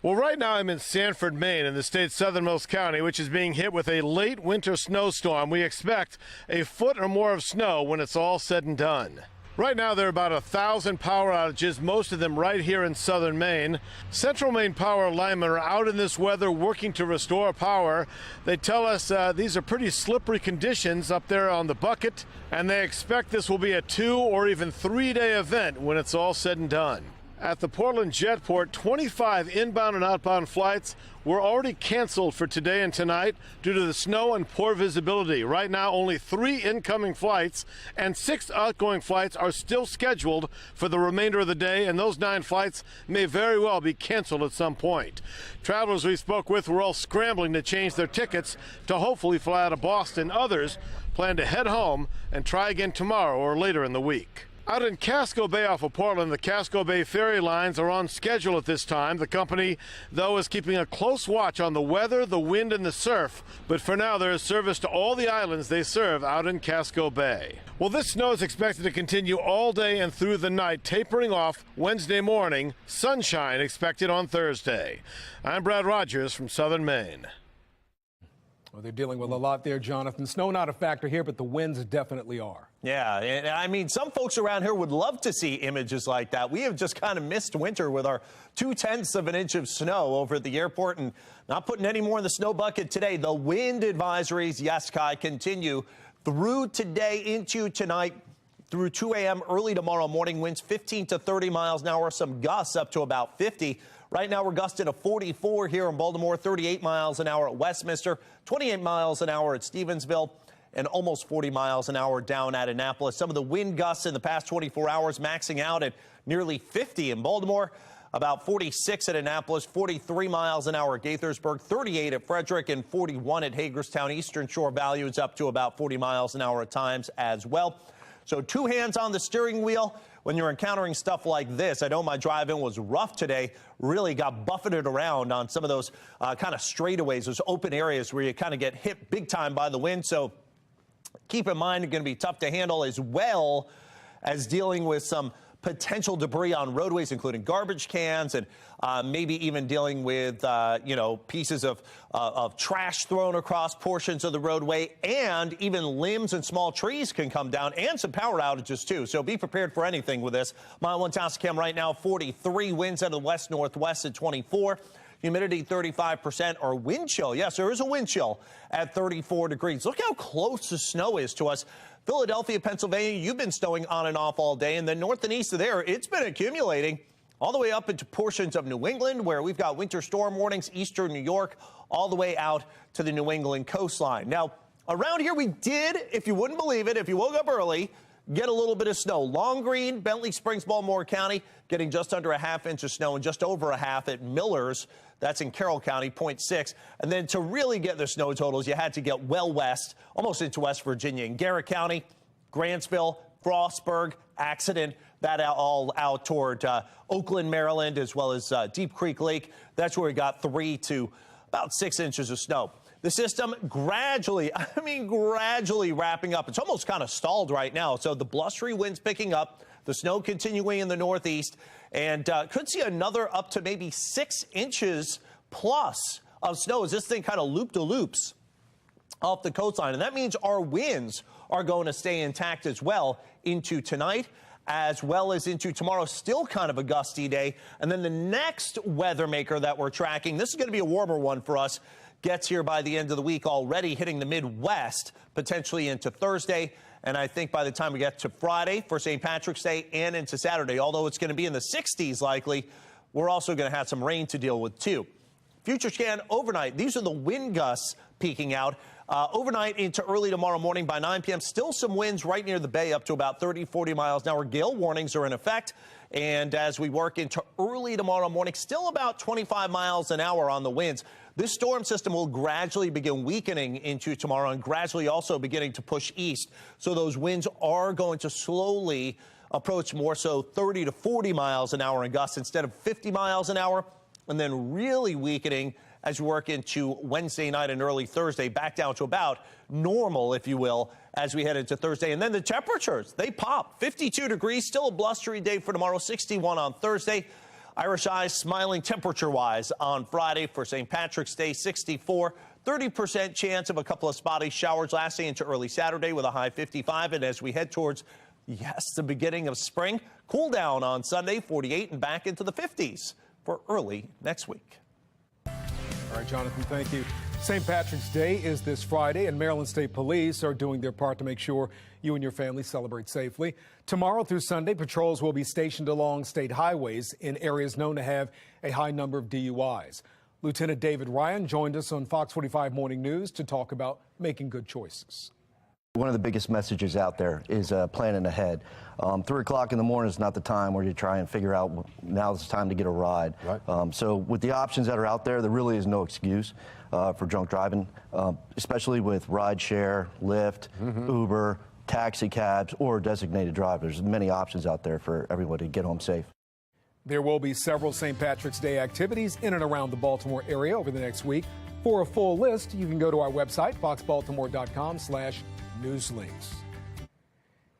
Well, right now I'm in Sanford, Maine, in the state's southernmost county, which is being hit with a late winter snowstorm. We expect a foot or more of snow when it's all said and done. Right now, there are about 1,000 power outages, most of them right here in southern Maine. Central Maine power linemen are out in this weather working to restore power. They tell us these are pretty slippery conditions up there on the bucket, and they expect this will be a 2 or even 3-day event when it's all said and done. At the Portland Jetport, 25 inbound and outbound flights were already canceled for today and tonight due to the snow and poor visibility. Right now, only 3 incoming flights and 6 outgoing flights are still scheduled for the remainder of the day, and those 9 flights may very well be canceled at some point. Travelers we spoke with were all scrambling to change their tickets to hopefully fly out of Boston. Others plan to head home and try again tomorrow or later in the week. Out in Casco Bay off of Portland, the Casco Bay ferry lines are on schedule at this time. The company, though, is keeping a close watch on the weather, the wind, and the surf. But for now, there is service to all the islands they serve out in Casco Bay. Well, this snow is expected to continue all day and through the night, tapering off Wednesday morning. Sunshine expected on Thursday. I'm Brad Rogers from Southern Maine. Well, they're dealing with a lot there, Jonathan. Snow not a factor here, but the winds definitely are. Yeah, and I mean, some folks around here would love to see images like that. We have just kind of missed winter with our 0.2 of an inch of snow over at the airport and not putting any more in the snow bucket today. The wind advisories, yes, Kai, continue through today into tonight through 2 a.m. early tomorrow morning. Winds 15 to 30 miles an hour, some gusts up to about 50. Right now, we're gusting to 44 here in Baltimore, 38 miles an hour at Westminster, 28 miles an hour at Stevensville, and almost 40 miles an hour down at Annapolis. Some of the wind gusts in the past 24 hours maxing out at nearly 50 in Baltimore, about 46 at Annapolis, 43 miles an hour at Gaithersburg, 38 at Frederick, and 41 at Hagerstown. Eastern Shore values up to about 40 miles an hour at times as well. So 2 hands on the steering wheel when you're encountering stuff like this. I know my drive-in was rough today, really got buffeted around on some of those kind of straightaways, those open areas where you kind of get hit big time by the wind. So keep in mind, it's going to be tough to handle, as well as dealing with some potential debris on roadways, including garbage cans, and maybe even dealing with, pieces of trash thrown across portions of the roadway, and even limbs and small trees can come down, and some power outages too. So be prepared for anything with this. Mile 1 Tascam right now, 43, winds out of the west-northwest at 24. Humidity 35%, or wind chill. Yes, there is a wind chill at 34 degrees. Look how close the snow is to us. Philadelphia, Pennsylvania, you've been snowing on and off all day. And then north and east of there, it's been accumulating all the way up into portions of New England, where we've got winter storm warnings, eastern New York, all the way out to the New England coastline. Now, around here, we did, if you wouldn't believe it, if you woke up early, get a little bit of snow. Long Green, Bentley Springs, Baltimore County, getting just under a ½ inch of snow, and just over a half at Millers. That's in Carroll County, 0.6. And then to really get the snow totals, you had to get well west, almost into West Virginia. In Garrett County, Grantsville, Frostburg, Accident, that all out toward Oakland, Maryland, as well as Deep Creek Lake. That's where we got 3 to about 6 inches of snow. The system gradually wrapping up. It's almost kind of stalled right now. So the blustery winds picking up, the snow continuing in the northeast, and could see another up to maybe 6 inches plus of snow as this thing kind of loop-de-loops off the coastline. And that means our winds are going to stay intact as well into tonight, as well as into tomorrow. Still kind of a gusty day. And then the next weather maker that we're tracking, this is going to be a warmer one for us, gets here by the end of the week, already hitting the Midwest, potentially into Thursday. And I think by the time we get to Friday for St. Patrick's Day and into Saturday, although it's going to be in the 60s likely, we're also going to have some rain to deal with too. Future scan overnight. These are the wind gusts peaking out. Overnight into early tomorrow morning by 9 p.m. Still some winds right near the bay up to about 30, 40 miles an hour. Gale warnings are in effect. And as we work into early tomorrow morning, still about 25 miles an hour on the winds. This storm system will gradually begin weakening into tomorrow and gradually also beginning to push east. So those winds are going to slowly approach more so 30 to 40 miles an hour in gusts instead of 50 miles an hour, and then really weakening as we work into Wednesday night and early Thursday, back down to about normal, if you will, as we head into Thursday. And then the temperatures, they pop. 52 degrees, still a blustery day for tomorrow, 61 on Thursday. Irish eyes smiling temperature-wise on Friday for St. Patrick's Day, 64. 30% chance of a couple of spotty showers lasting into early Saturday with a high 55. And as we head towards, yes, the beginning of spring, cool down on Sunday, 48, and back into the 50s for early next week. All right, Jonathan, thank you. St. Patrick's Day is this Friday, and Maryland State Police are doing their part to make sure you and your family celebrate safely. Tomorrow through Sunday, patrols will be stationed along state highways in areas known to have a high number of DUIs. Lieutenant David Ryan joined us on Fox 45 Morning News to talk about making good choices. One of the biggest messages out there is planning ahead. 3 o'clock in the morning is not the time where you try and figure out now it's time to get a ride. Right. So with the options that are out there, there really is no excuse for drunk driving, especially with rideshare, Lyft, Uber, taxi cabs, or designated drivers. There's many options out there for everyone to get home safe. There will be several St. Patrick's Day activities in and around the Baltimore area over the next week. For a full list, you can go to our website, foxbaltimore.com/newslinks.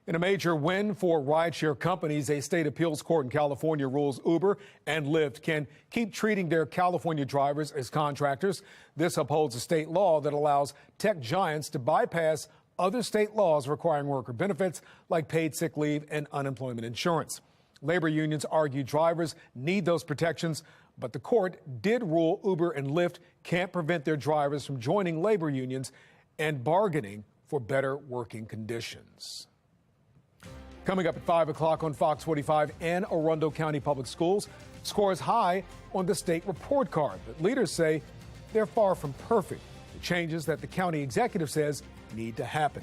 In a major win for rideshare companies, a state appeals court in California rules Uber and Lyft can keep treating their California drivers as contractors. This upholds a state law that allows tech giants to bypass other state laws requiring worker benefits like paid sick leave and unemployment insurance. Labor unions argue drivers need those protections, but the court did rule Uber and Lyft can't prevent their drivers from joining labor unions and bargaining for better working conditions. Coming up at 5 o'clock on Fox 45 and Arundel County Public Schools scores high on the state report card, but leaders say they're far from perfect. The changes that the county executive says need to happen.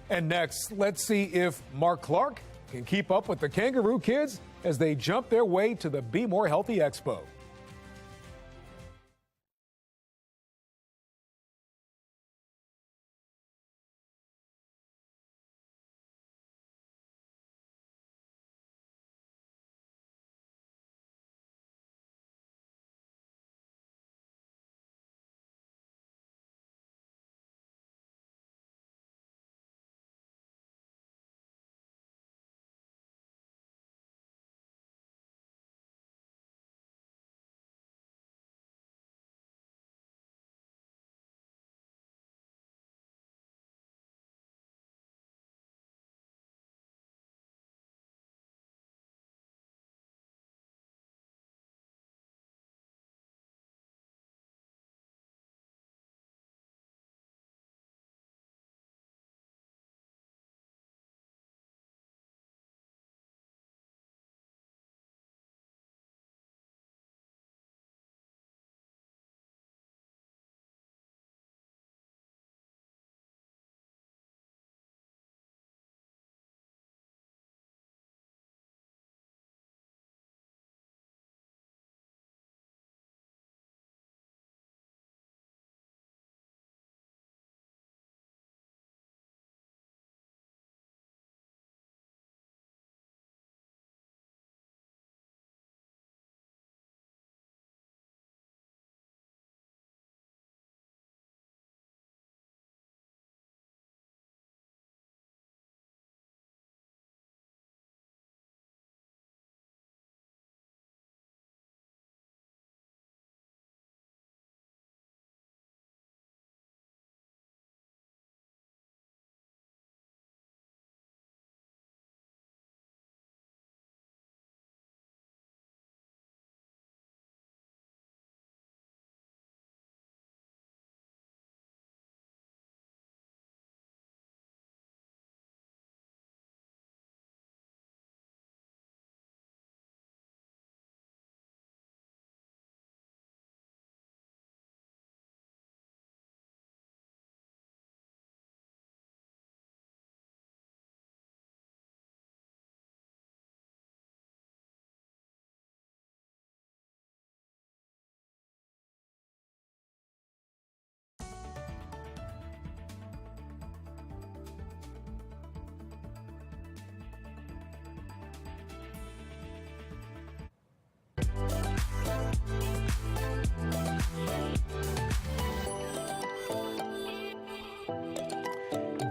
And next, let's see if Mark Clark can keep up with the Kangaroo Kids as they jump their way to the Be More Healthy Expo.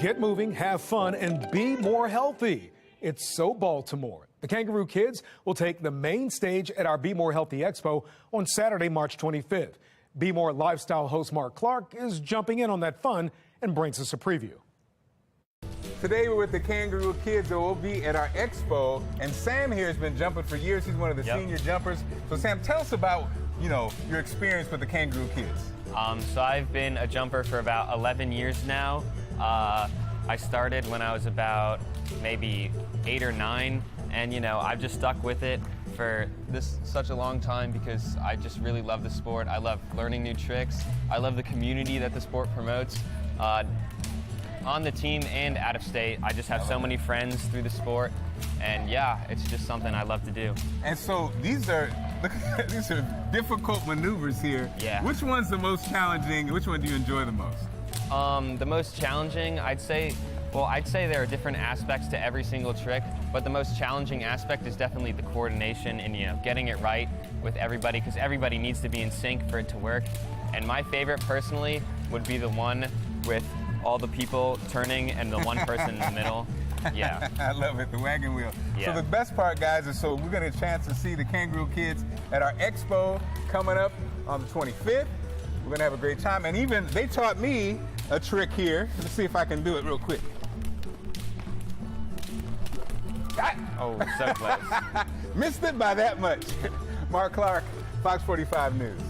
Get moving, have fun, and be more healthy. It's so Baltimore. The Kangaroo Kids will take the main stage at our Be More Healthy Expo on Saturday, March 25th. Be More lifestyle host Mark Clark is jumping in on that fun and brings us a preview. Today we're with the Kangaroo Kids that will be at our expo, and Sam here has been jumping for years. He's one of the senior jumpers. So Sam, tell us about, your experience with the Kangaroo Kids. So I've been a jumper for about 11 years now. I started when I was about maybe 8 or 9, and I've just stuck with it for such a long time because I just really love the sport. I love learning new tricks. I love the community that the sport promotes. On the team and out of state, I just have so many friends through the sport, and yeah, it's just something I love to do. And so these are difficult maneuvers here. Yeah. Which one's the most challenging? Which one do you enjoy the most? The most challenging, I'd say Well, I'd say there are different aspects to every single trick, but the most challenging aspect is definitely the coordination and, getting it right with everybody, because everybody needs to be in sync for it to work. And my favorite, personally, would be the one with all the people turning and the one person in the middle. Yeah. I love it, the wagon wheel. Yeah. So the best part, guys, is we're going to get a chance to see the Kangaroo Kids at our expo coming up on the 25th. We're going to have a great time. And even they taught me a trick here. Let's see if I can do it real quick. Oh, so close. Missed it by that much. Mark Clark, Fox 45 News.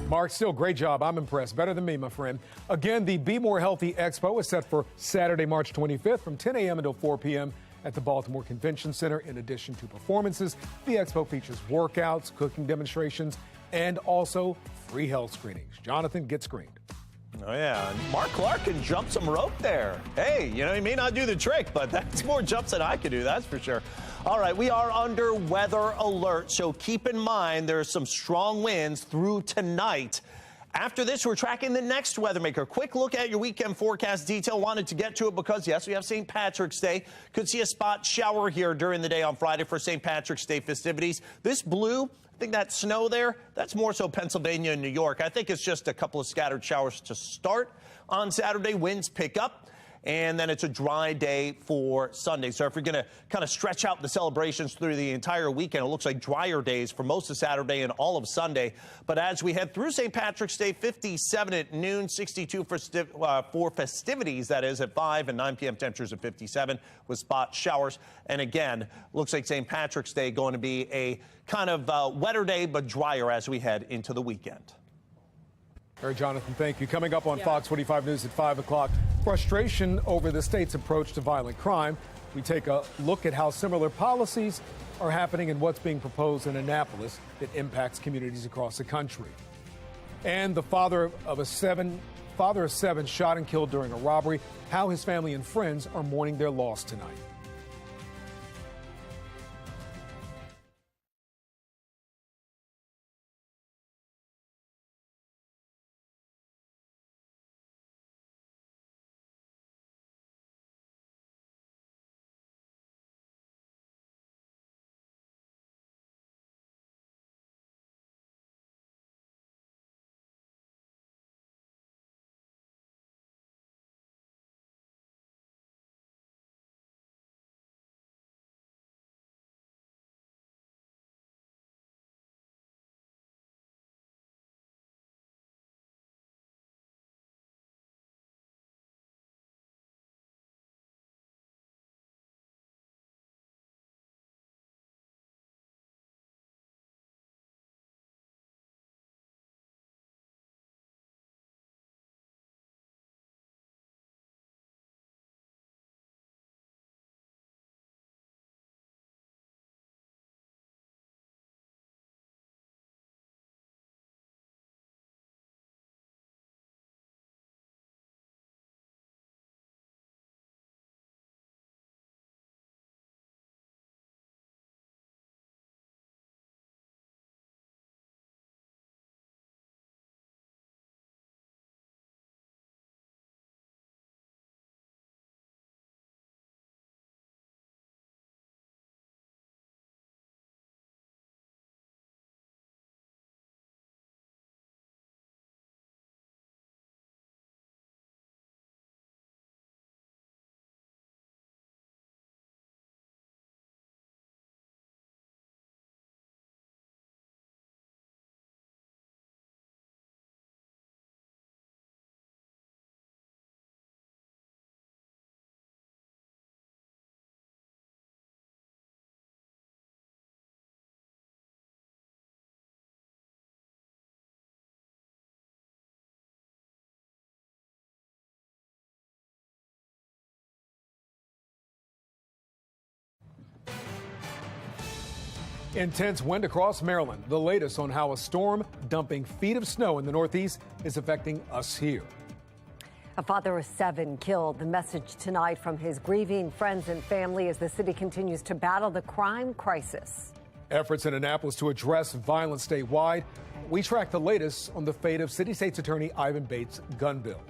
Mark, still great job. I'm impressed. Better than me, my friend. Again, the Be More Healthy Expo is set for Saturday, March 25th from 10 a.m. until 4 p.m. at the Baltimore Convention Center. In addition to performances, the expo features workouts, cooking demonstrations, and also free health screenings. Jonathan, get screened. Oh, yeah. And Mark Clark can jump some rope there. Hey, he may not do the trick, but that's more jumps than I could do, that's for sure. All right, we are under weather alert, so keep in mind there's some strong winds through tonight. After this, we're tracking the next weather maker. Quick look at your weekend forecast detail. Wanted to get to it because, yes, we have St. Patrick's Day. Could see a spot shower here during the day on Friday for St. Patrick's Day festivities. This blue, I think that snow there, that's more so Pennsylvania and New York. I think it's just a couple of scattered showers to start on Saturday. Winds pick up. And then it's a dry day for Sunday. So if you're going to kind of stretch out the celebrations through the entire weekend, it looks like drier days for most of Saturday and all of Sunday. But as we head through St. Patrick's Day, 57 at noon, 62 for festivities, that is, at 5 and 9 p.m. temperatures at 57 with spot showers. And again, looks like St. Patrick's Day going to be a kind of wetter day, but drier as we head into the weekend. All right, Jonathan, thank you. Coming up on Fox 45 News at 5 o'clock, frustration over the state's approach to violent crime. We take a look at how similar policies are happening and what's being proposed in Annapolis that impacts communities across the country. And the father of seven shot and killed during a robbery, how his family and friends are mourning their loss tonight. Intense wind across Maryland. The latest on how a storm dumping feet of snow in the Northeast is affecting us here. A father of 7 killed. The message tonight from his grieving friends and family as the city continues to battle the crime crisis. Efforts in Annapolis to address violence statewide. We track the latest on the fate of City State's Attorney Ivan Bates' gun bill.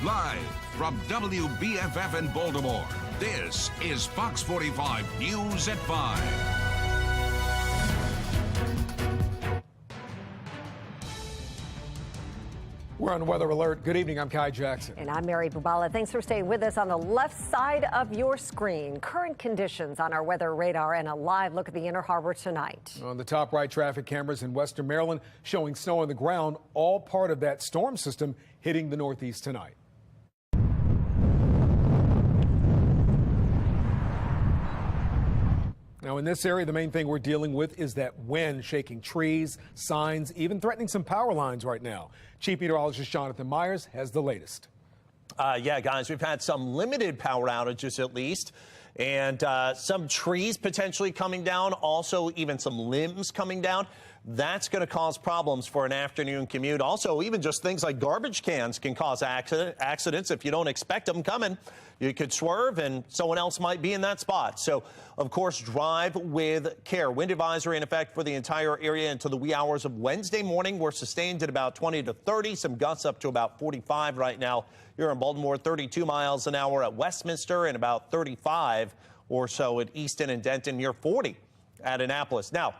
Live from WBFF in Baltimore, this is Fox 45 News at 5. We're on weather alert. Good evening. I'm Kai Jackson. And I'm Mary Bubala. Thanks for staying with us. On the left side of your screen, current conditions on our weather radar and a live look at the Inner Harbor tonight. On the top right, traffic cameras in western Maryland showing snow on the ground, all part of that storm system hitting the Northeast tonight. Now, in this area, the main thing we're dealing with is that wind shaking trees, signs, even threatening some power lines right now. Chief Meteorologist Jonathan Myers has the latest. Yeah, guys, we've had some limited power outages at least, and some trees potentially coming down, also even some limbs coming down. That's going to cause problems for an afternoon commute. Also, even just things like garbage cans can cause accidents if you don't expect them coming. You could swerve and someone else might be in that spot. So, of course, drive with care. Wind advisory in effect for the entire area until the wee hours of Wednesday morning. We're sustained at about 20 to 30, some gusts up to about 45 right now. Here in Baltimore, 32 miles an hour at Westminster and about 35 or so at Easton and Denton, near 40 at Annapolis. Now,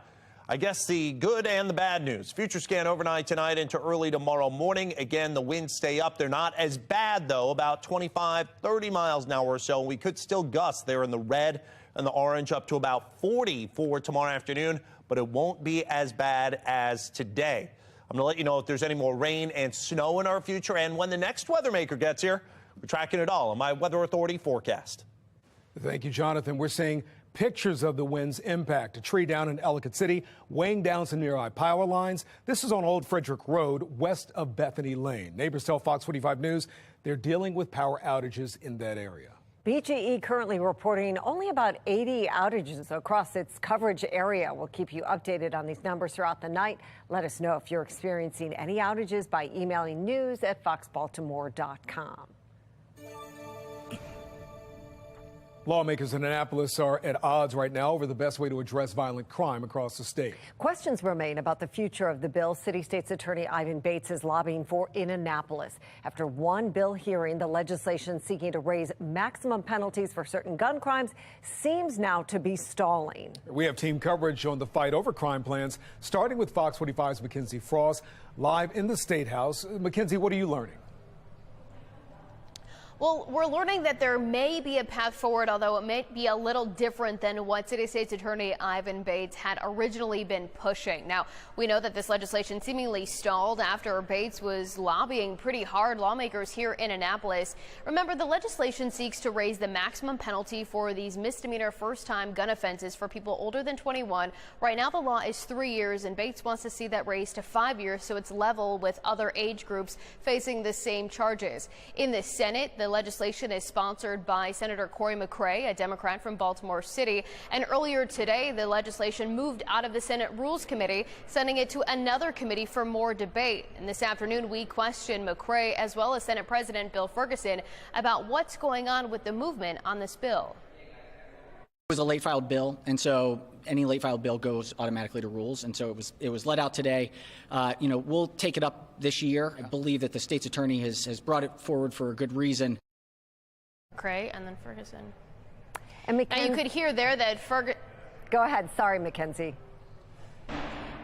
I guess the good and the bad news. Future scan overnight tonight into early tomorrow morning. Again, the winds stay up. They're not as bad, though, about 25, 30 miles an hour or so. We could still gust there in the red and the orange up to about 40 for tomorrow afternoon, but it won't be as bad as today. I'm going to let you know if there's any more rain and snow in our future. And when the next weather maker gets here, we're tracking it all on my Weather Authority forecast. Thank you, Jonathan. We're seeing pictures of the wind's impact. A tree down in Ellicott City weighing down some nearby power lines. This is on Old Frederick Road, west of Bethany Lane. Neighbors tell Fox 45 News they're dealing with power outages in that area. BGE currently reporting only about 80 outages across its coverage area. We'll keep you updated on these numbers throughout the night. Let us know if you're experiencing any outages by emailing news@foxbaltimore.com. Lawmakers in Annapolis are at odds right now over the best way to address violent crime across the state. Questions remain about the future of the bill City State's Attorney Ivan Bates is lobbying for in Annapolis. After one bill hearing, the legislation seeking to raise maximum penalties for certain gun crimes seems now to be stalling. We have team coverage on the fight over crime plans, starting with Fox 45's Mackenzie Frost live in the State House. Mackenzie, what are you learning? Well, we're learning that there may be a path forward, although it may be a little different than what City State's Attorney Ivan Bates had originally been pushing. Now, we know that this legislation seemingly stalled after Bates was lobbying pretty hard lawmakers here in Annapolis. Remember, the legislation seeks to raise the maximum penalty for these misdemeanor first-time gun offenses for people older than 21. Right now, the law is 3 years, and Bates wants to see that raised to 5 years so it's level with other age groups facing the same charges. In the Senate, the legislation is sponsored by Senator Roy McGrath, a Democrat from Baltimore City. And earlier today, the legislation moved out of the Senate Rules Committee, sending it to another committee for more debate. And this afternoon, we questioned McGrath as well as Senate President Bill Ferguson about what's going on with the movement on this bill. It was a late filed bill, and so any late filed bill goes automatically to rules, and so it was let out today. We'll take it up this year. I believe that the state's attorney has brought it forward for a good reason. McGrath and then Ferguson. And now you could hear there that Ferguson. Go ahead. Sorry, Mackenzie.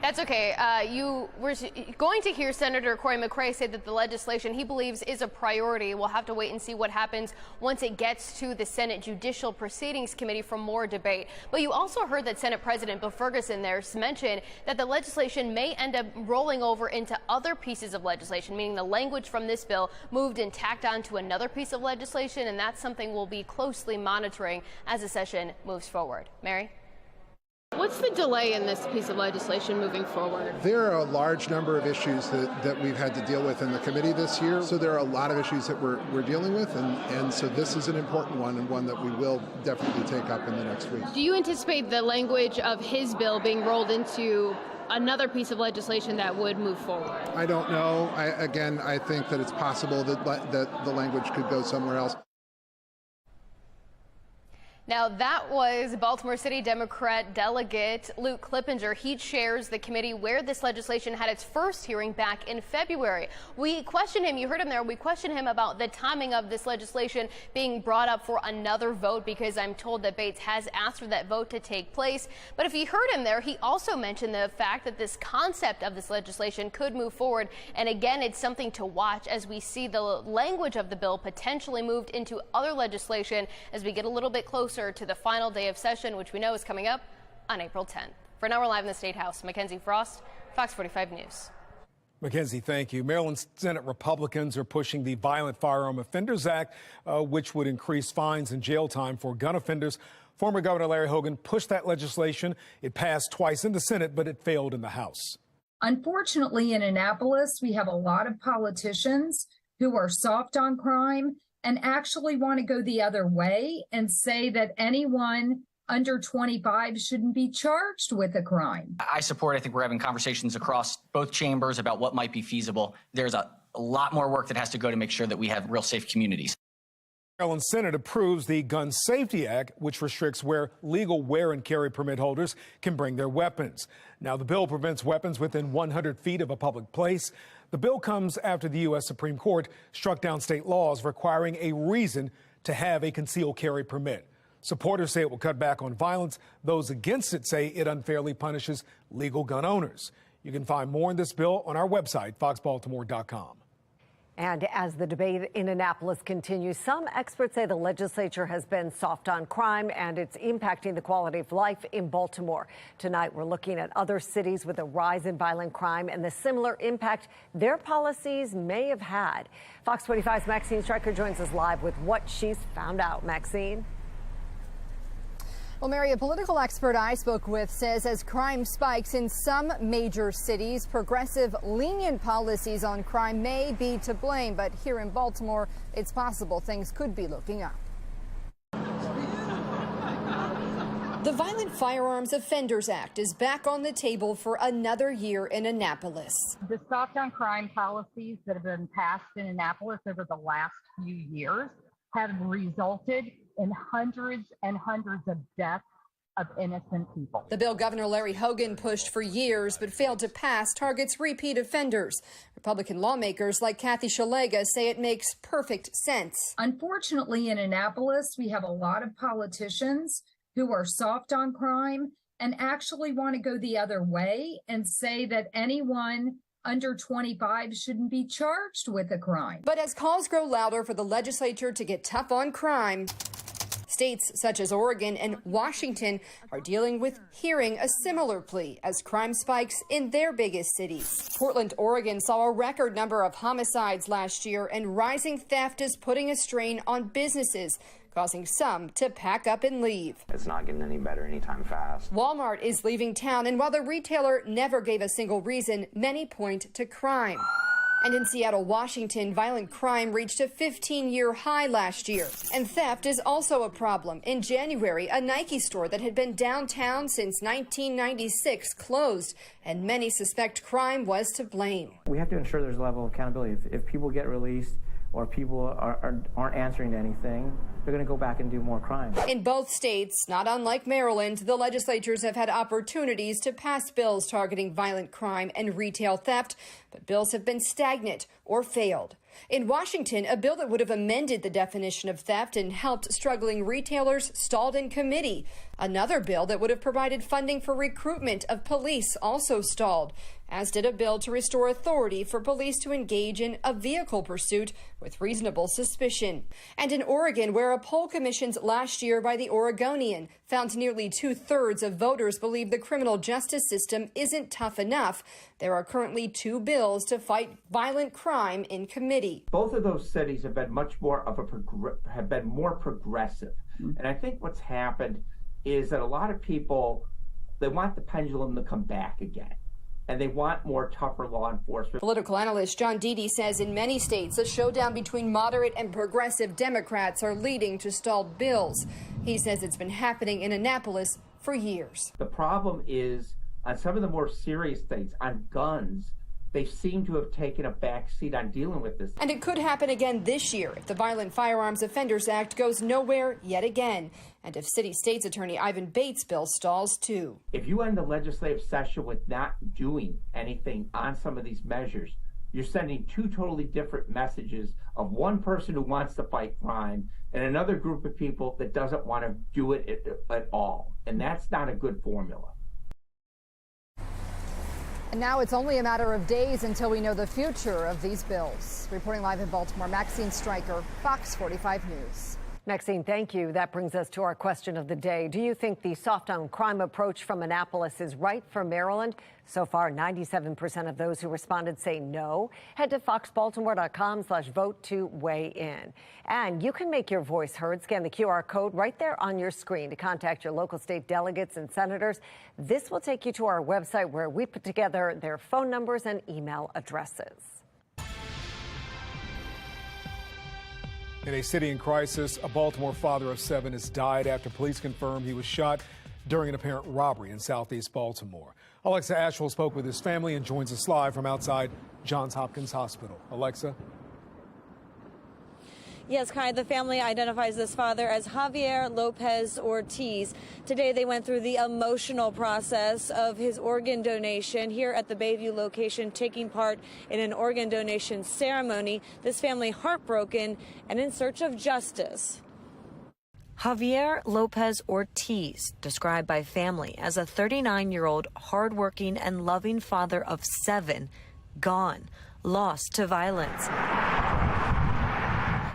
That's okay. You were going to hear Senator Roy McGrath say that the legislation he believes is a priority. We'll have to wait and see what happens once it gets to the Senate Judicial Proceedings Committee for more debate. But you also heard that Senate President Bill Ferguson there mention that the legislation may end up rolling over into other pieces of legislation, meaning the language from this bill moved and tacked on to another piece of legislation, and that's something we'll be closely monitoring as the session moves forward. Mary? What's the delay in this piece of legislation moving forward? There are a large number of issues that we've had to deal with in the committee this year. So there are a lot of issues that we're dealing with, and so this is an important one and one that we will definitely take up in the next week. Do you anticipate the language of his bill being rolled into another piece of legislation that would move forward? I don't know. I think that it's possible that the language could go somewhere else. Now, that was Baltimore City Democrat Delegate Luke Clippinger. He chairs the committee where this legislation had its first hearing back in February. We questioned him, you heard him there, we questioned him about the timing of this legislation being brought up for another vote, because I'm told that Bates has asked for that vote to take place. But if you heard him there, he also mentioned the fact that this concept of this legislation could move forward. And again, it's something to watch as we see the language of the bill potentially moved into other legislation as we get a little bit closer to the final day of session, which we know is coming up on April 10th. For now, we're live in the State House. Mackenzie Frost, Fox 45 News. Mackenzie, thank you. Maryland Senate Republicans are pushing the Violent Firearm Offenders Act, which would increase fines and jail time for gun offenders. Former Governor Larry Hogan pushed that legislation. It passed twice in the Senate, but it failed in the House. Unfortunately, in Annapolis, we have a lot of politicians who are soft on crime and actually want to go the other way and say that anyone under 25 shouldn't be charged with a crime. I think we're having conversations across both chambers about what might be feasible. There's a lot more work that has to go to make sure that we have real safe communities. Maryland Senate approves the Gun Safety Act, which restricts where legal wear and carry permit holders can bring their weapons. Now, the bill prevents weapons within 100 feet of a public place. The bill comes after the U.S. Supreme Court struck down state laws requiring a reason to have a concealed carry permit. Supporters say it will cut back on violence. Those against it say it unfairly punishes legal gun owners. You can find more on this bill on our website, foxbaltimore.com. And as the debate in Annapolis continues, some experts say the legislature has been soft on crime and it's impacting the quality of life in Baltimore. Tonight, we're looking at other cities with a rise in violent crime and the similar impact their policies may have had. Fox 45's Maxine Stryker joins us live with what she's found out. Maxine? Well, Mary, a political expert I spoke with says as crime spikes in some major cities, progressive, lenient policies on crime may be to blame. But here in Baltimore, it's possible things could be looking up. The Violent Firearms Offenders Act is back on the table for another year in Annapolis. The soft on crime policies that have been passed in Annapolis over the last few years have resulted in hundreds and hundreds of deaths of innocent people. The bill Governor Larry Hogan pushed for years but failed to pass targets repeat offenders. Republican lawmakers like Kathy Shalega say it makes perfect sense. Unfortunately, in Annapolis, we have a lot of politicians who are soft on crime and actually want to go the other way and say that anyone under 25 shouldn't be charged with a crime. But as calls grow louder for the legislature to get tough on crime, states such as Oregon and Washington are dealing with hearing a similar plea as crime spikes in their biggest cities. Portland, Oregon saw a record number of homicides last year, and rising theft is putting a strain on businesses, causing some to pack up and leave. It's not getting any better anytime fast. Walmart is leaving town, and while the retailer never gave a single reason, many point to crime. And in Seattle, Washington, violent crime reached a 15-year high last year. And theft is also a problem. In January, a Nike store that had been downtown since 1996 closed, and many suspect crime was to blame. We have to ensure there's a level of accountability. If people get released or people aren't answering to anything, they're going to go back and do more crime. In both states, not unlike Maryland, the legislatures have had opportunities to pass bills targeting violent crime and retail theft, but bills have been stagnant or failed. In Washington, a bill that would have amended the definition of theft and helped struggling retailers stalled in committee. Another bill that would have provided funding for recruitment of police also stalled, as did a bill to restore authority for police to engage in a vehicle pursuit with reasonable suspicion. And in Oregon, where a poll commissioned last year by the Oregonian found nearly 2/3 of voters believe the criminal justice system isn't tough enough, there are currently 2 bills to fight violent crime in committee. Both of those cities have been much more of more progressive. And I think what's happened is that a lot of people, they want the pendulum to come back again. And they want more tougher law enforcement. Political analyst John Deedy says in many states, a showdown between moderate and progressive Democrats are leading to stalled bills. He says it's been happening in Annapolis for years. The problem is on some of the more serious things, on guns, they seem to have taken a back seat on dealing with this. And it could happen again this year if the Violent Firearms Offenders Act goes nowhere yet again, and if City State's Attorney Ivan Bates' bill stalls too. If you end the legislative session with not doing anything on some of these measures, you're sending two totally different messages of one person who wants to fight crime and another group of people that doesn't want to do it at all. And that's not a good formula. And now it's only a matter of days until we know the future of these bills. Reporting live in Baltimore, Maxine Stryker, Fox 45 News. Maxine, thank you. That brings us to our question of the day. Do you think the soft on crime approach from Annapolis is right for Maryland? So far, 97% of those who responded say no. Head to foxbaltimore.com/vote to weigh in. And you can make your voice heard. Scan the QR code right there on your screen to contact your local state delegates and senators. This will take you to our website where we put together their phone numbers and email addresses. In a city in crisis, a Baltimore father of 7 has died after police confirmed he was shot during an apparent robbery in southeast Baltimore. Alexa Ashwell spoke with his family and joins us live from outside Johns Hopkins Hospital. Alexa? Yes, Kai, the family identifies this father as Javier Lopez Ortiz. Today, they went through the emotional process of his organ donation here at the Bayview location, taking part in an organ donation ceremony. This family heartbroken and in search of justice. Javier Lopez Ortiz, described by family as a 39-year-old hardworking and loving father of 7, gone, lost to violence.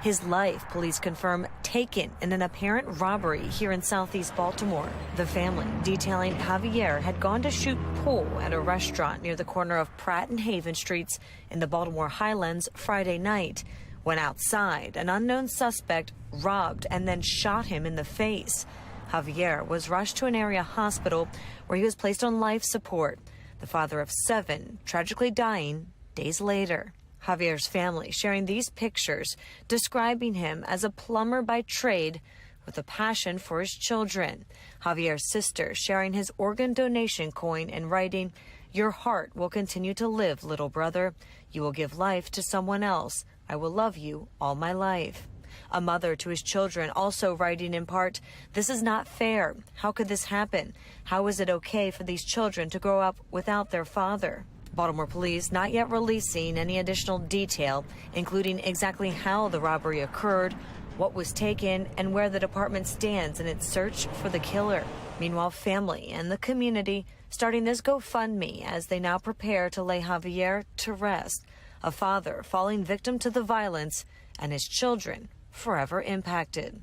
His life, police confirm, taken in an apparent robbery here in southeast Baltimore. The family detailing Javier had gone to shoot pool at a restaurant near the corner of Pratt and Haven Streets in the Baltimore Highlands Friday night. When outside, an unknown suspect robbed and then shot him in the face. Javier was rushed to an area hospital where he was placed on life support. The father of 7 tragically dying days later. Javier's family sharing these pictures, describing him as a plumber by trade with a passion for his children. Javier's sister sharing his organ donation coin and writing, "Your heart will continue to live, little brother. You will give life to someone else. I will love you all my life." A mother to his children also writing in part, "This is not fair. How could this happen? How is it okay for these children to grow up without their father?" Baltimore police not yet releasing any additional detail, including exactly how the robbery occurred, what was taken, and where the department stands in its search for the killer. Meanwhile, family and the community starting this GoFundMe as they now prepare to lay Javier to rest, a father falling victim to the violence and his children forever impacted.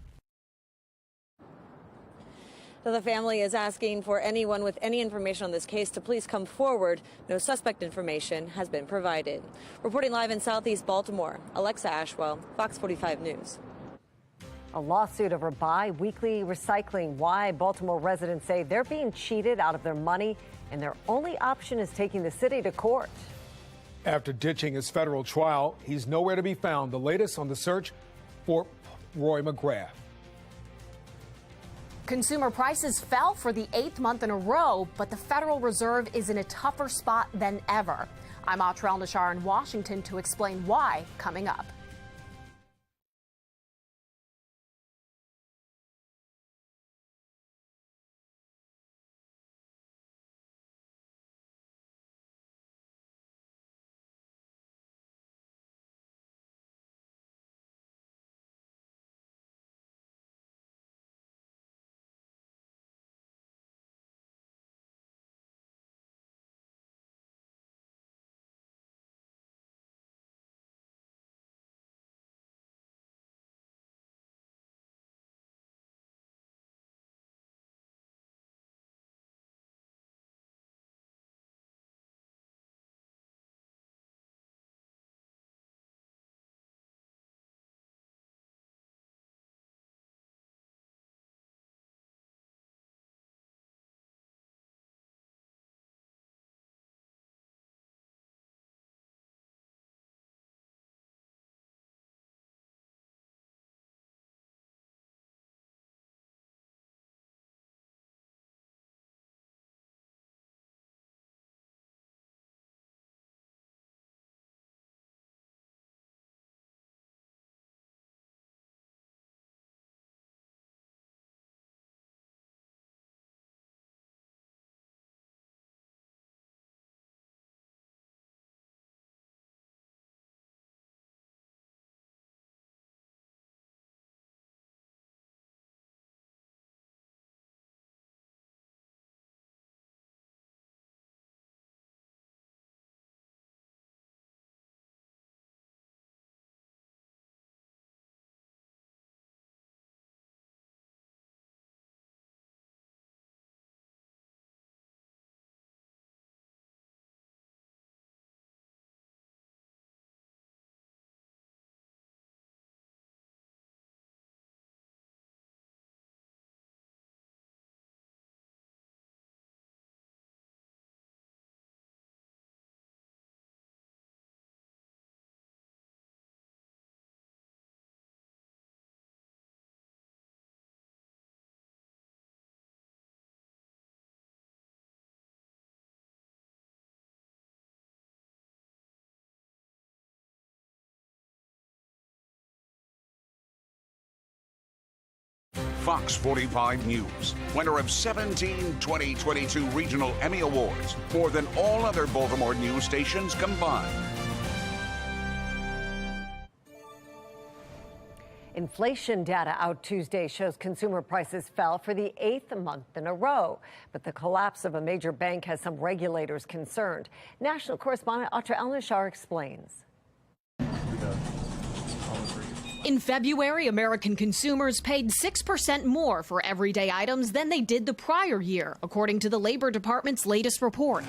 So the family is asking for anyone with any information on this case to please come forward. No suspect information has been provided. Reporting live in southeast Baltimore, Alexa Ashwell, Fox 45 News. A lawsuit over bi-weekly recycling. Why Baltimore residents say they're being cheated out of their money and their only option is taking the city to court. After ditching his federal trial, he's nowhere to be found. The latest on the search for Roy McGrath. Consumer prices fell for the 8th month in a row, but the Federal Reserve is in a tougher spot than ever. I'm Atrell Nashar in Washington to explain why, coming up. Fox 45 News, winner of 17 2022 Regional Emmy Awards, more than all other Baltimore news stations combined. Inflation data out Tuesday shows consumer prices fell for the 8th month in a row. But the collapse of a major bank has some regulators concerned. National correspondent Atra El-Nashar explains. In February, American consumers paid 6% more for everyday items than they did the prior year, according to the Labor Department's latest report.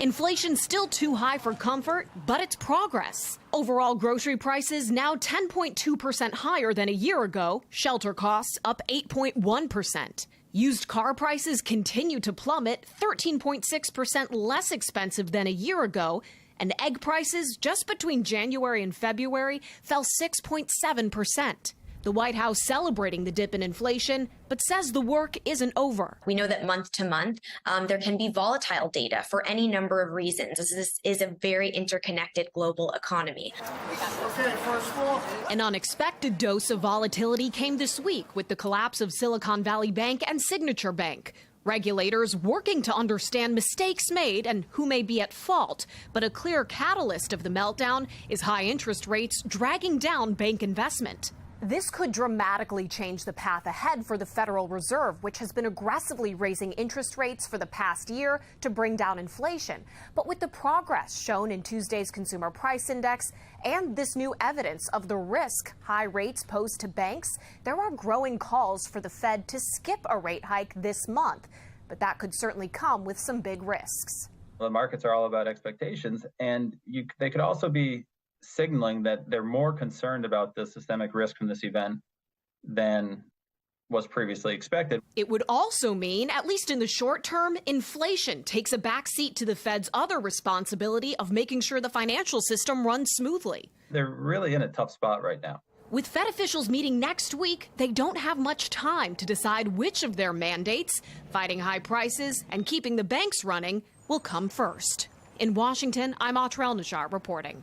Inflation's still too high for comfort, but it's progress. Overall grocery prices now 10.2% higher than a year ago, shelter costs up 8.1%. Used car prices continue to plummet, 13.6% less expensive than a year ago, and egg prices just between January and February fell 6.7%. The White House celebrating the dip in inflation, but says the work isn't over. We know that month to month, there can be volatile data for any number of reasons, as this is a very interconnected global economy. An unexpected dose of volatility came this week with the collapse of Silicon Valley Bank and Signature Bank. Regulators working to understand mistakes made and who may be at fault. But a clear catalyst of the meltdown is high interest rates dragging down bank investment. This could dramatically change the path ahead for the Federal Reserve, which has been aggressively raising interest rates for the past year to bring down inflation. But with the progress shown in Tuesday's Consumer Price Index and this new evidence of the risk high rates pose to banks, there are growing calls for the Fed to skip a rate hike this month. But that could certainly come with some big risks. The markets are all about expectations, and they could also be signaling that they're more concerned about the systemic risk from this event than was previously expected. It would also mean, at least in the short term, inflation takes a backseat to the Fed's other responsibility of making sure the financial system runs smoothly. They're really in a tough spot right now. With Fed officials meeting next week, they don't have much time to decide which of their mandates, fighting high prices and keeping the banks running, will come first. In Washington, I'm Atra El-Nashar reporting.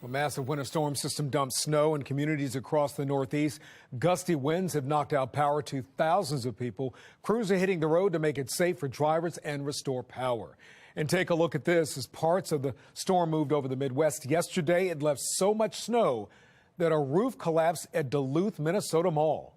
A massive winter storm system dumped snow in communities across the Northeast. Gusty winds have knocked out power to thousands of people. Crews are hitting the road to make it safe for drivers and restore power. And take a look at this. As parts of the storm moved over the Midwest yesterday, it left so much snow that a roof collapsed at Duluth, Minnesota Mall.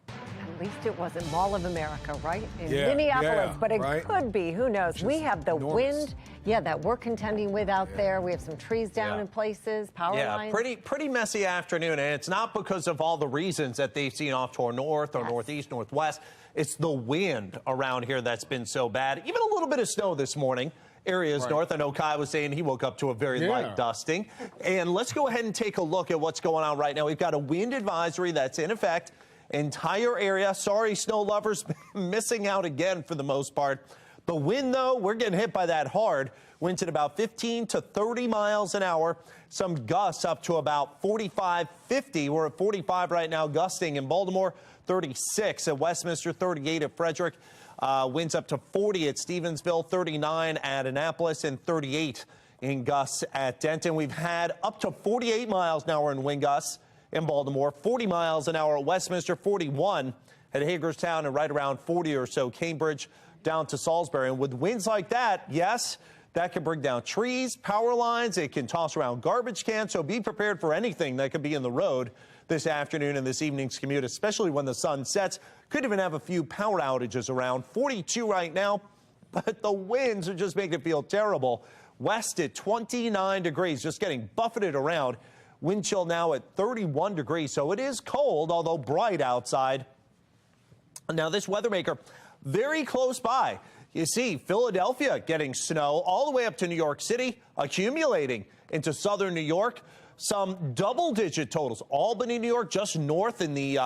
At least it wasn't Mall of America, right? In Minneapolis, but it could be. Who knows? Just we have the enormous wind, that we're contending with out there. We have some trees down in places, power lines. Pretty messy afternoon, and it's not because of all the reasons that they've seen off toward north or northeast, northwest. It's the wind around here that's been so bad. Even a little bit of snow this morning. Areas north. I know Kai was saying he woke up to a very light dusting. And let's go ahead and take a look at what's going on right now. We've got a wind advisory that's in effect. Entire area. Sorry, snow lovers, missing out again for the most part. The wind, though, we're getting hit by that hard. Winds at about 15 to 30 miles an hour. Some gusts up to about 45, 50. We're at 45 right now, gusting in Baltimore, 36 at Westminster, 38 at Frederick. Winds up to 40 at Stevensville, 39 at Annapolis, and 38 in gusts at Denton. We've had up to 48 miles an hour in wind gusts in Baltimore, 40 miles an hour at Westminster, 41 at Hagerstown, and right around 40 or so Cambridge down to Salisbury. And with winds like that, yes, that can bring down trees, power lines. It can toss around garbage cans. So be prepared for anything that could be in the road this afternoon and this evening's commute, especially when the sun sets. Could even have a few power outages around. 42 right now, but the winds are just making it feel terrible. West at 29 degrees, just getting buffeted around. Wind chill now at 31 degrees, so it is cold, although bright outside. Now, this weather maker very close by. You see Philadelphia getting snow all the way up to New York City, accumulating into southern New York. Some double-digit totals. Albany, New York, just north in the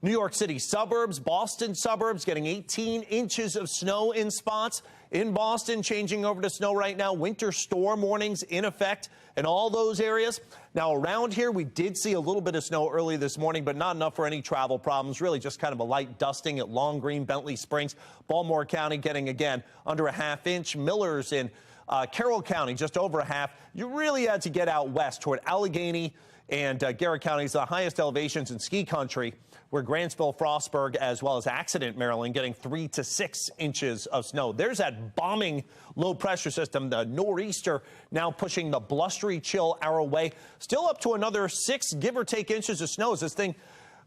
New York City suburbs. Boston suburbs getting 18 inches of snow in spots. In Boston, changing over to snow right now. Winter storm warnings in effect in all those areas. Now, around here, we did see a little bit of snow early this morning, but not enough for any travel problems. Really just kind of a light dusting at Long Green, Bentley Springs. Baltimore County getting, again, under a half inch. Millers in Carroll County, just over a half. You really had to get out west toward Allegheny And Garrett County is the highest elevations in ski country, where Grantsville, Frostburg, as well as Accident, Maryland, getting 3 to 6 inches of snow. There's that bombing low pressure system, the nor'easter, now pushing the blustery chill our way. Still up to another 6, give or take, inches of snow as this thing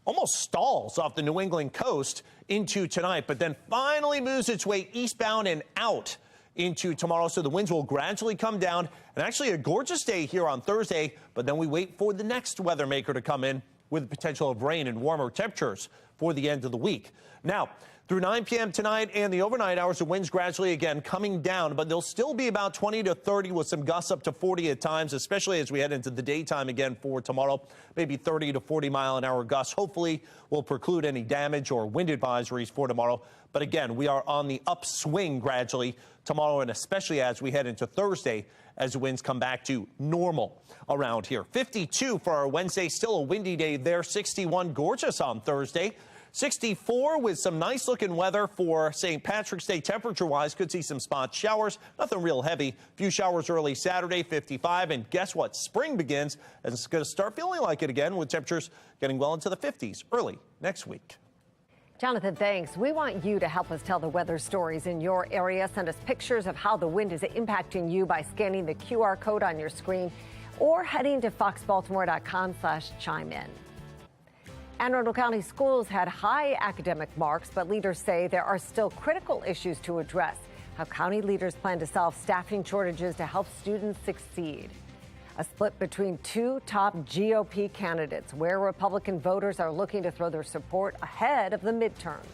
almost stalls off the New England coast into tonight, but then finally moves its way eastbound and out into tomorrow. So the winds will gradually come down, and actually a gorgeous day here on Thursday, but then we wait for the next weather maker to come in with the potential of rain and warmer temperatures for the end of the week. Now, through 9 p.m. tonight and the overnight hours, the winds gradually again coming down, but they'll still be about 20 to 30 with some gusts up to 40 at times, especially as we head into the daytime again for tomorrow. Maybe 30 to 40 mile an hour gusts hopefully will preclude any damage or wind advisories for tomorrow. But again, we are on the upswing gradually tomorrow, and especially as we head into Thursday as the winds come back to normal around here. 52 for our Wednesday, still a windy day there. 61 gorgeous on Thursday. 64 with some nice looking weather for St. Patrick's Day temperature wise. Could see some spot showers, nothing real heavy. Few showers early Saturday, 55. And guess what? Spring begins and it's going to start feeling like it again with temperatures getting well into the 50s early next week. Jonathan, thanks. We want you to help us tell the weather stories in your area. Send us pictures of how the wind is impacting you by scanning the QR code on your screen or heading to foxbaltimore.com/chime-in. Anne Arundel County schools had high academic marks, but leaders say there are still critical issues to address. How county leaders plan to solve staffing shortages to help students succeed. A split between 2 top GOP candidates, where Republican voters are looking to throw their support ahead of the midterms.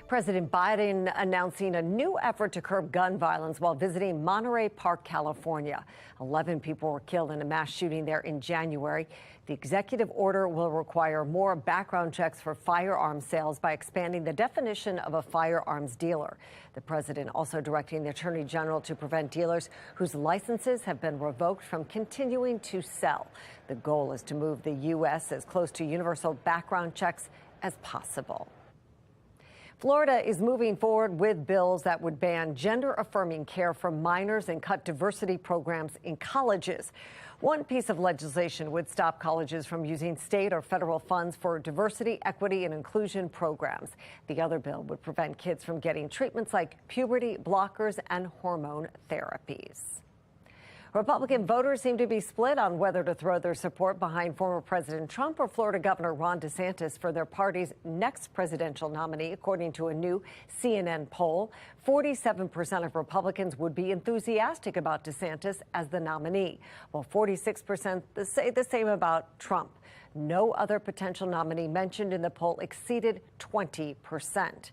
President Biden announcing a new effort to curb gun violence while visiting Monterey Park, California. 11 people were killed in a mass shooting there in January. The executive order will require more background checks for firearms sales by expanding the definition of a firearms dealer. The president also directing the Attorney General to prevent dealers whose licenses have been revoked from continuing to sell. The goal is to move the U.S. as close to universal background checks as possible. Florida is moving forward with bills that would ban gender-affirming care for minors and cut diversity programs in colleges. One piece of legislation would stop colleges from using state or federal funds for diversity, equity, and inclusion programs. The other bill would prevent kids from getting treatments like puberty blockers and hormone therapies. Republican voters seem to be split on whether to throw their support behind former President Trump or Florida Governor Ron DeSantis for their party's next presidential nominee, according to a new CNN poll. 47% of Republicans would be enthusiastic about DeSantis as the nominee, while 46% say the same about Trump. No other potential nominee mentioned in the poll exceeded 20%.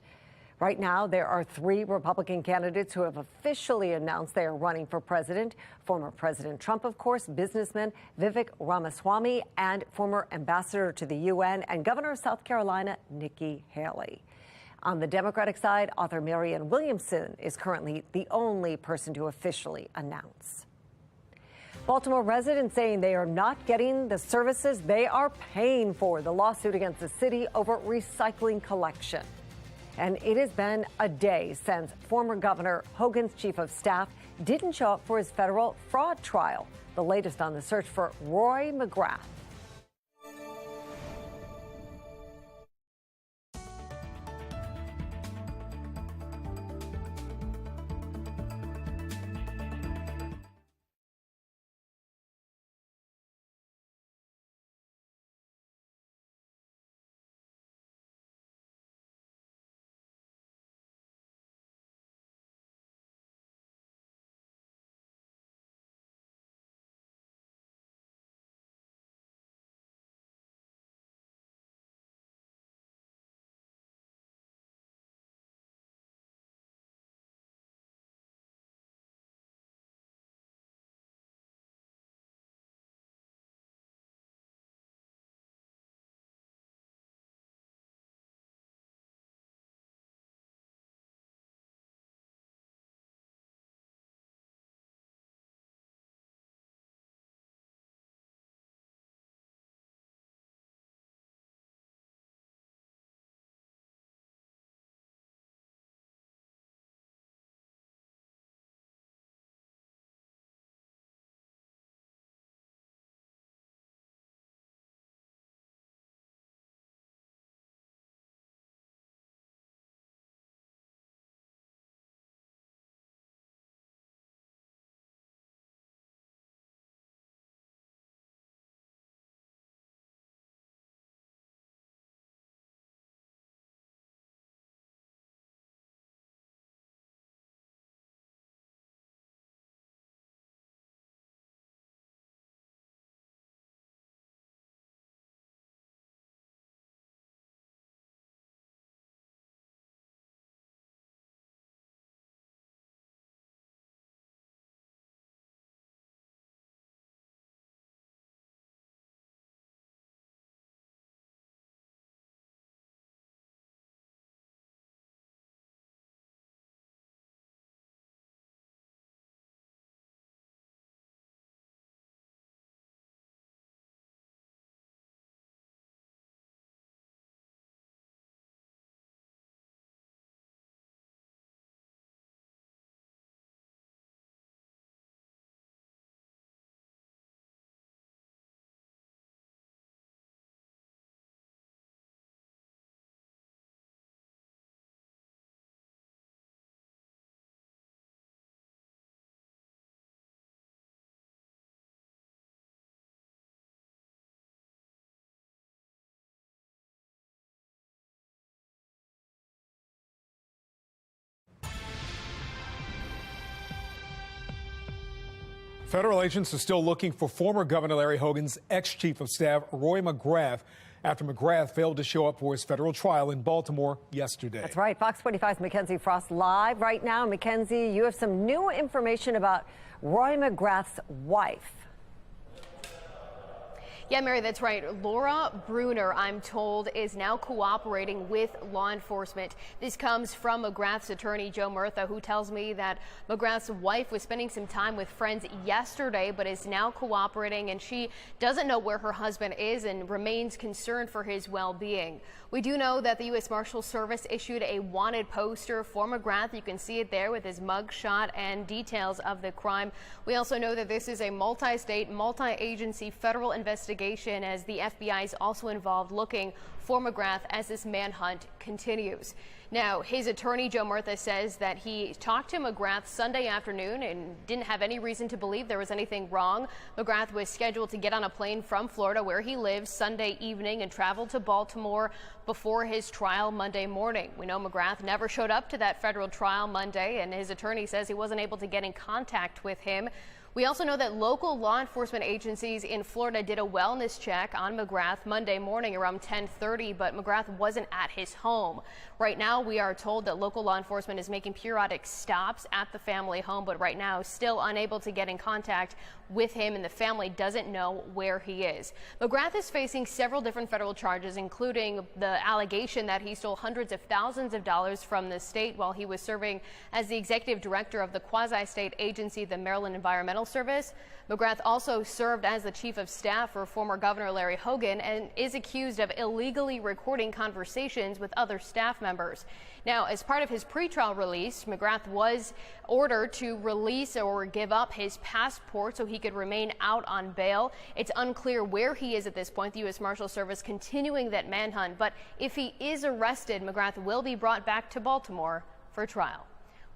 Right now, there are 3 Republican candidates who have officially announced they are running for president. Former President Trump, of course, businessman Vivek Ramaswamy, and former ambassador to the UN and governor of South Carolina, Nikki Haley. On the Democratic side, author Marianne Williamson is currently the only person to officially announce. Baltimore residents saying they are not getting the services they are paying for. The lawsuit against the city over recycling collection. And it has been a day since former Governor Hogan's chief of staff didn't show up for his federal fraud trial. The latest on the search for Roy McGrath. Federal agents are still looking for former Governor Larry Hogan's ex-chief of staff, Roy McGrath, after McGrath failed to show up for his federal trial in Baltimore yesterday. That's right. Fox 45's Mackenzie Frost live right now. Mackenzie, you have some new information about Roy McGrath's wife. Yeah, Mary, that's right. Laura Bruner, I'm told, is now cooperating with law enforcement. This comes from McGrath's attorney, Joe Murtha, who tells me that McGrath's wife was spending some time with friends yesterday, but is now cooperating, and she doesn't know where her husband is and remains concerned for his well-being. We do know that the U.S. Marshal Service issued a wanted poster for McGrath. You can see it there with his mugshot and details of the crime. We also know that this is a multi-state, multi-agency federal investigation, as the FBI is also involved looking for McGrath as this manhunt continues. Now, his attorney, Joe Murtha, says that he talked to McGrath Sunday afternoon and didn't have any reason to believe there was anything wrong. McGrath was scheduled to get on a plane from Florida, where he lives, Sunday evening and travel to Baltimore before his trial Monday morning. We know McGrath never showed up to that federal trial Monday, and his attorney says he wasn't able to get in contact with him. We also know that local law enforcement agencies in Florida did a wellness check on McGrath Monday morning around 10:30, but McGrath wasn't at his home. Right now, we are told that local law enforcement is making periodic stops at the family home, but right now still unable to get in contact with him, and the family doesn't know where he is. McGrath is facing several different federal charges, including the allegation that he stole hundreds of thousands of dollars from the state while he was serving as the executive director of the quasi-state agency, the Maryland Environmental Service. McGrath also served as the chief of staff for former Governor Larry Hogan and is accused of illegally recording conversations with other staff members. Now, as part of his pretrial release, McGrath was ordered to release or give up his passport so he could remain out on bail. It's unclear where he is at this point. The U.S. Marshal Service continuing that manhunt, but if he is arrested, McGrath will be brought back to Baltimore for trial.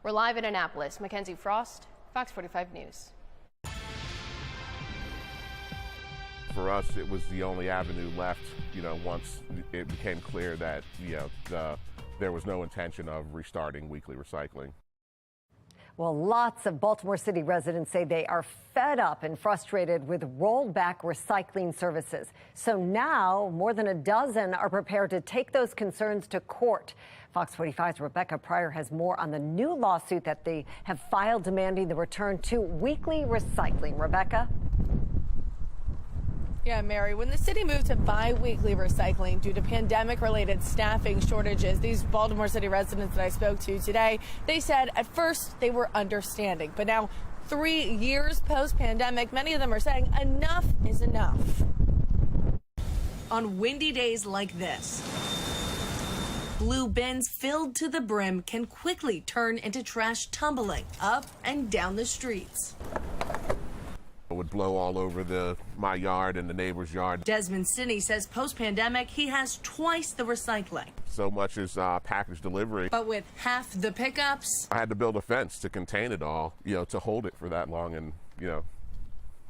We're live in Annapolis. Mackenzie Frost, Fox 45 News. For us, it was the only avenue left, once it became clear that, there was no intention of restarting weekly recycling. Well, lots of Baltimore City residents say they are fed up and frustrated with rolled back recycling services. So now more than a dozen are prepared to take those concerns to court. Fox 45's Rebecca Pryor has more on the new lawsuit that they have filed demanding the return to weekly recycling. Rebecca? Yeah, Mary, when the city moved to bi-weekly recycling due to pandemic-related staffing shortages, these Baltimore City residents that I spoke to today, they said at first they were understanding. But now, 3 years post-pandemic, many of them are saying enough is enough. On windy days like this, blue bins filled to the brim can quickly turn into trash tumbling up and down the streets. It would blow all over my yard and the neighbor's yard. Desmond Sinney says post-pandemic, he has twice the recycling. So much as package delivery. But with half the pickups, I had to build a fence to contain it all, to hold it for that long and,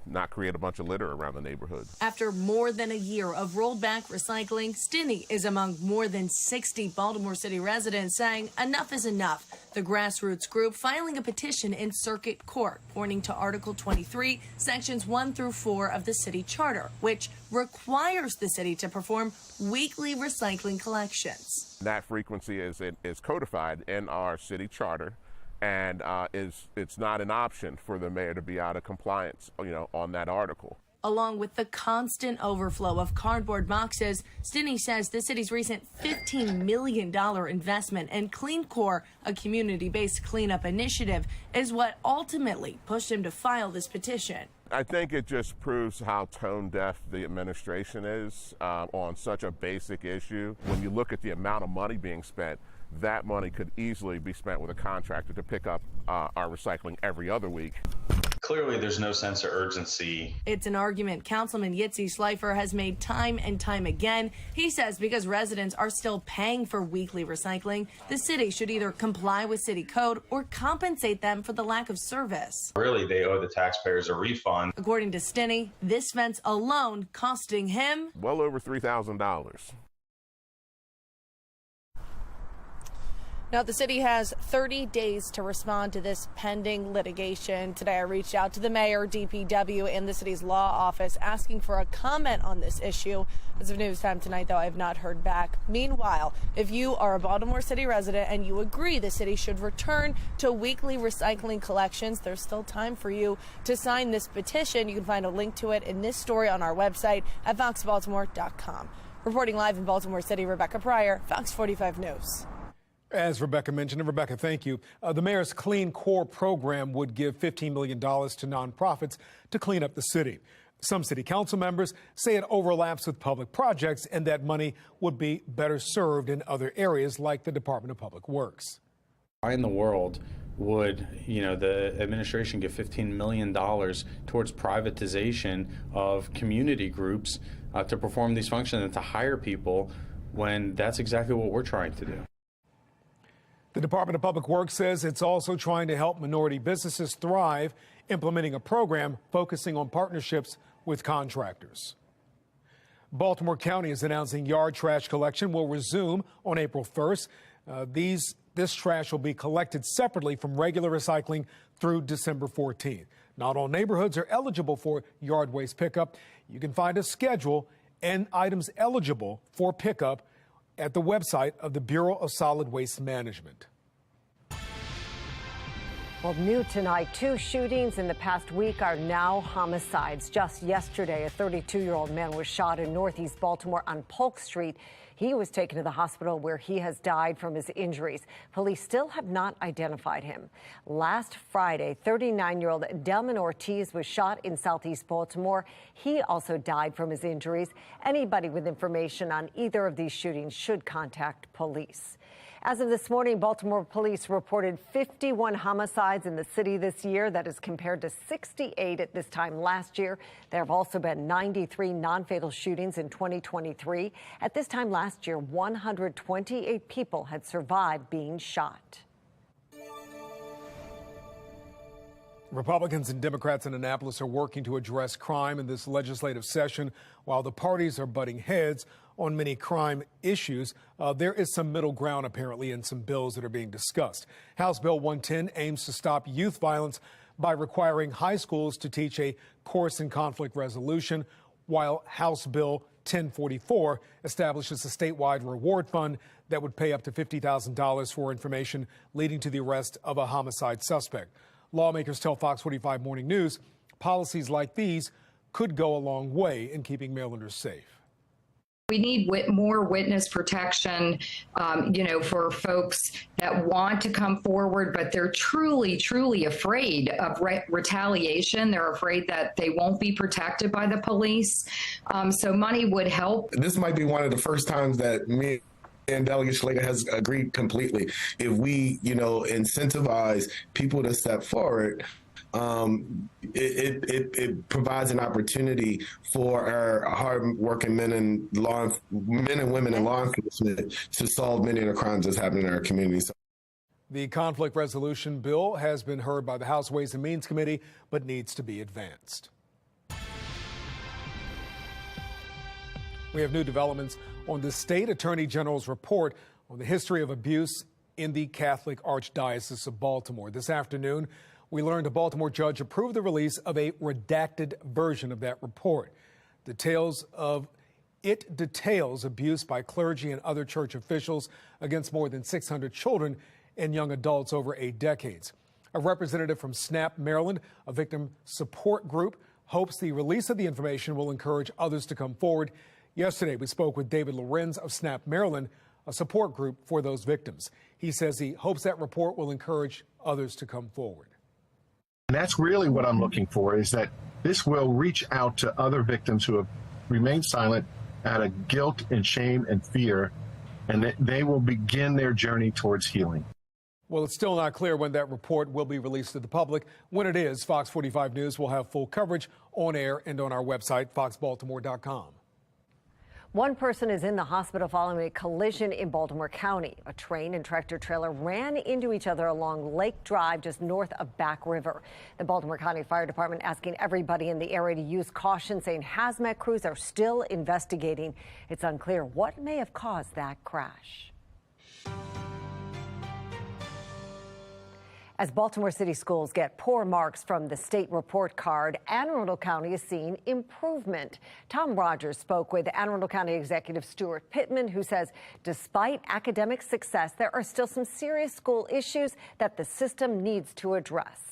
not create a bunch of litter around the neighborhood. After more than a year of rolled back recycling, Stinney is among more than 60 Baltimore City residents saying enough is enough. The grassroots group filing a petition in circuit court, pointing to Article 23, Sections 1 through 4 of the city charter, which requires the city to perform weekly recycling collections. That frequency is codified in our city charter. And it's not an option for the mayor to be out of compliance, on that article. Along with the constant overflow of cardboard boxes, Stinney says the city's recent $15 million investment in Clean Core, a community-based cleanup initiative, is what ultimately pushed him to file this petition. I think it just proves how tone-deaf the administration is on such a basic issue. When you look at the amount of money being spent, that money could easily be spent with a contractor to pick up our recycling every other week. Clearly, there's no sense of urgency. It's an argument Councilman Yitzi Schleifer has made time and time again. He says because residents are still paying for weekly recycling, the city should either comply with city code or compensate them for the lack of service. Really, they owe the taxpayers a refund. According to Stinney, this fence alone costing him well over $3,000. Now, the city has 30 days to respond to this pending litigation. Today, I reached out to the mayor, DPW, and the city's law office asking for a comment on this issue. As of news time tonight, though, I have not heard back. Meanwhile, if you are a Baltimore City resident and you agree the city should return to weekly recycling collections, there's still time for you to sign this petition. You can find a link to it in this story on our website at foxbaltimore.com. Reporting live in Baltimore City, Rebecca Pryor, Fox 45 News. As Rebecca mentioned, and Rebecca, thank you. The mayor's Clean Core program would give $15 million to nonprofits to clean up the city. Some city council members say it overlaps with public projects and that money would be better served in other areas like the Department of Public Works. Why in the world would, the administration give $15 million towards privatization of community groups to perform these functions and to hire people when that's exactly what we're trying to do? The Department of Public Works says it's also trying to help minority businesses thrive, implementing a program focusing on partnerships with contractors. Baltimore County is announcing yard trash collection will resume on April 1st. This trash will be collected separately from regular recycling through December 14th. Not all neighborhoods are eligible for yard waste pickup. You can find a schedule and items eligible for pickup at the website of the Bureau of Solid Waste Management. Well, new tonight, 2 shootings in the past week are now homicides. Just yesterday, a 32-year-old man was shot in Northeast Baltimore on Polk Street. He was taken to the hospital where he has died from his injuries. Police still have not identified him. Last Friday, 39-year-old Delman Ortiz was shot in Southeast Baltimore. He also died from his injuries. Anybody with information on either of these shootings should contact police. As of this morning, Baltimore police reported 51 homicides in the city this year. That is compared to 68 at this time last year. There have also been 93 non-fatal shootings in 2023. At this time last year, 128 people had survived being shot. Republicans and Democrats in Annapolis are working to address crime in this legislative session. While the parties are butting heads on many crime issues, there is some middle ground apparently in some bills that are being discussed. House Bill 110 aims to stop youth violence by requiring high schools to teach a course in conflict resolution, while House Bill 1044 establishes a statewide reward fund that would pay up to $50,000 for information leading to the arrest of a homicide suspect. Lawmakers tell Fox 45 Morning News policies like these could go a long way in keeping Marylanders safe. We need more witness protection, for folks that want to come forward, but they're truly, truly afraid of retaliation. They're afraid that they won't be protected by the police. So money would help. This might be one of the first times that me and Delegate Schlager has agreed completely. If we, incentivize people to step forward, it provides an opportunity for our hard-working men and women in law enforcement to solve many of the crimes that's happening in our communities. The conflict resolution bill has been heard by the House Ways and Means Committee, but needs to be advanced. We have new developments on the state attorney general's report on the history of abuse in the Catholic Archdiocese of Baltimore. This afternoon, we learned a Baltimore judge approved the release of a redacted version of that report. Details abuse by clergy and other church officials against more than 600 children and young adults over 8 decades. A representative from SNAP Maryland, a victim support group, hopes the release of the information will encourage others to come forward. Yesterday, we spoke with David Lorenz of SNAP Maryland, a support group for those victims. He says he hopes that report will encourage others to come forward. And that's really what I'm looking for, is that this will reach out to other victims who have remained silent out of guilt and shame and fear, and that they will begin their journey towards healing. Well, it's still not clear when that report will be released to the public. When it is, Fox 45 News will have full coverage on air and on our website, foxbaltimore.com. One person is in the hospital following a collision in Baltimore County. A train and tractor trailer ran into each other along Lake Drive just north of Back River. The Baltimore County Fire Department asking everybody in the area to use caution, saying hazmat crews are still investigating. It's unclear what may have caused that crash. As Baltimore City schools get poor marks from the state report card, Anne Arundel County is seeing improvement. Tom Rogers spoke with Anne Arundel County Executive Stuart Pittman, who says despite academic success, there are still some serious school issues that the system needs to address.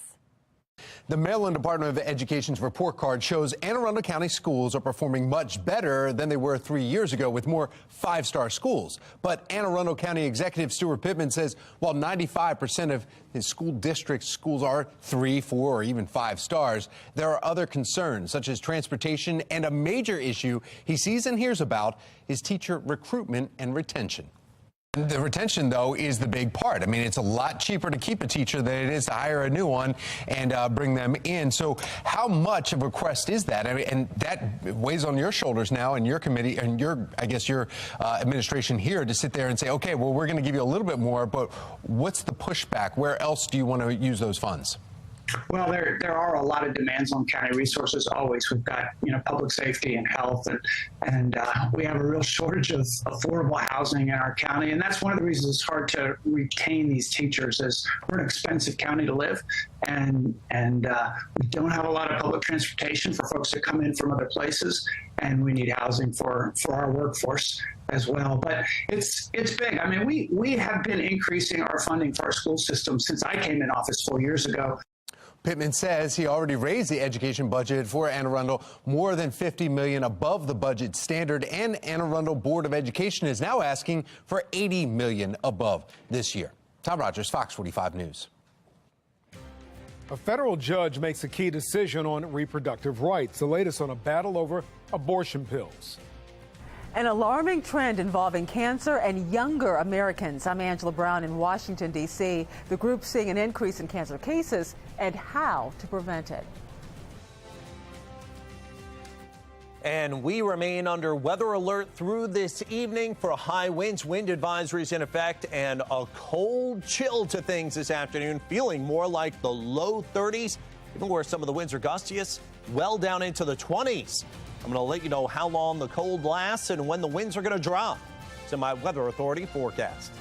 The Maryland Department of Education's report card shows Anne Arundel County schools are performing much better than they were 3 years ago with more five-star schools. But Anne Arundel County Executive Stuart Pittman says while 95% of his school district's schools are 3, 4, or even 5 stars, there are other concerns such as transportation, and a major issue he sees and hears about is teacher recruitment and retention. The retention, though, is the big part. I mean, it's a lot cheaper to keep a teacher than it is to hire a new one and bring them in. So how much of a request is that? I mean, and that weighs on your shoulders now and your committee and your administration here to sit there and say, okay, well, we're going to give you a little bit more, but what's the pushback? Where else do you want to use those funds? Well, there are a lot of demands on county resources always. We've got, public safety and health, and we have a real shortage of affordable housing in our county. And that's one of the reasons it's hard to retain these teachers, is we're an expensive county to live, and we don't have a lot of public transportation for folks that come in from other places, and we need housing for our workforce as well. But it's big. I mean, we have been increasing our funding for our school system since I came in office 4 years ago. Pittman says he already raised the education budget for Anne Arundel more than $50 million above the budget standard, and Anne Arundel Board of Education is now asking for $80 million above this year. Tom Rogers, Fox 45 News. A federal judge makes a key decision on reproductive rights. The latest on a battle over abortion pills. An alarming trend involving cancer and younger Americans. I'm Angela Brown in Washington, D.C. The group's seeing an increase in cancer cases and how to prevent it. And we remain under weather alert through this evening for high winds, wind advisories in effect, and a cold chill to things this afternoon, feeling more like the low 30s, even where some of the winds are gustiest, well down into the 20s. I'm going to let you know how long the cold lasts and when the winds are going to drop. It's in my Weather Authority forecast.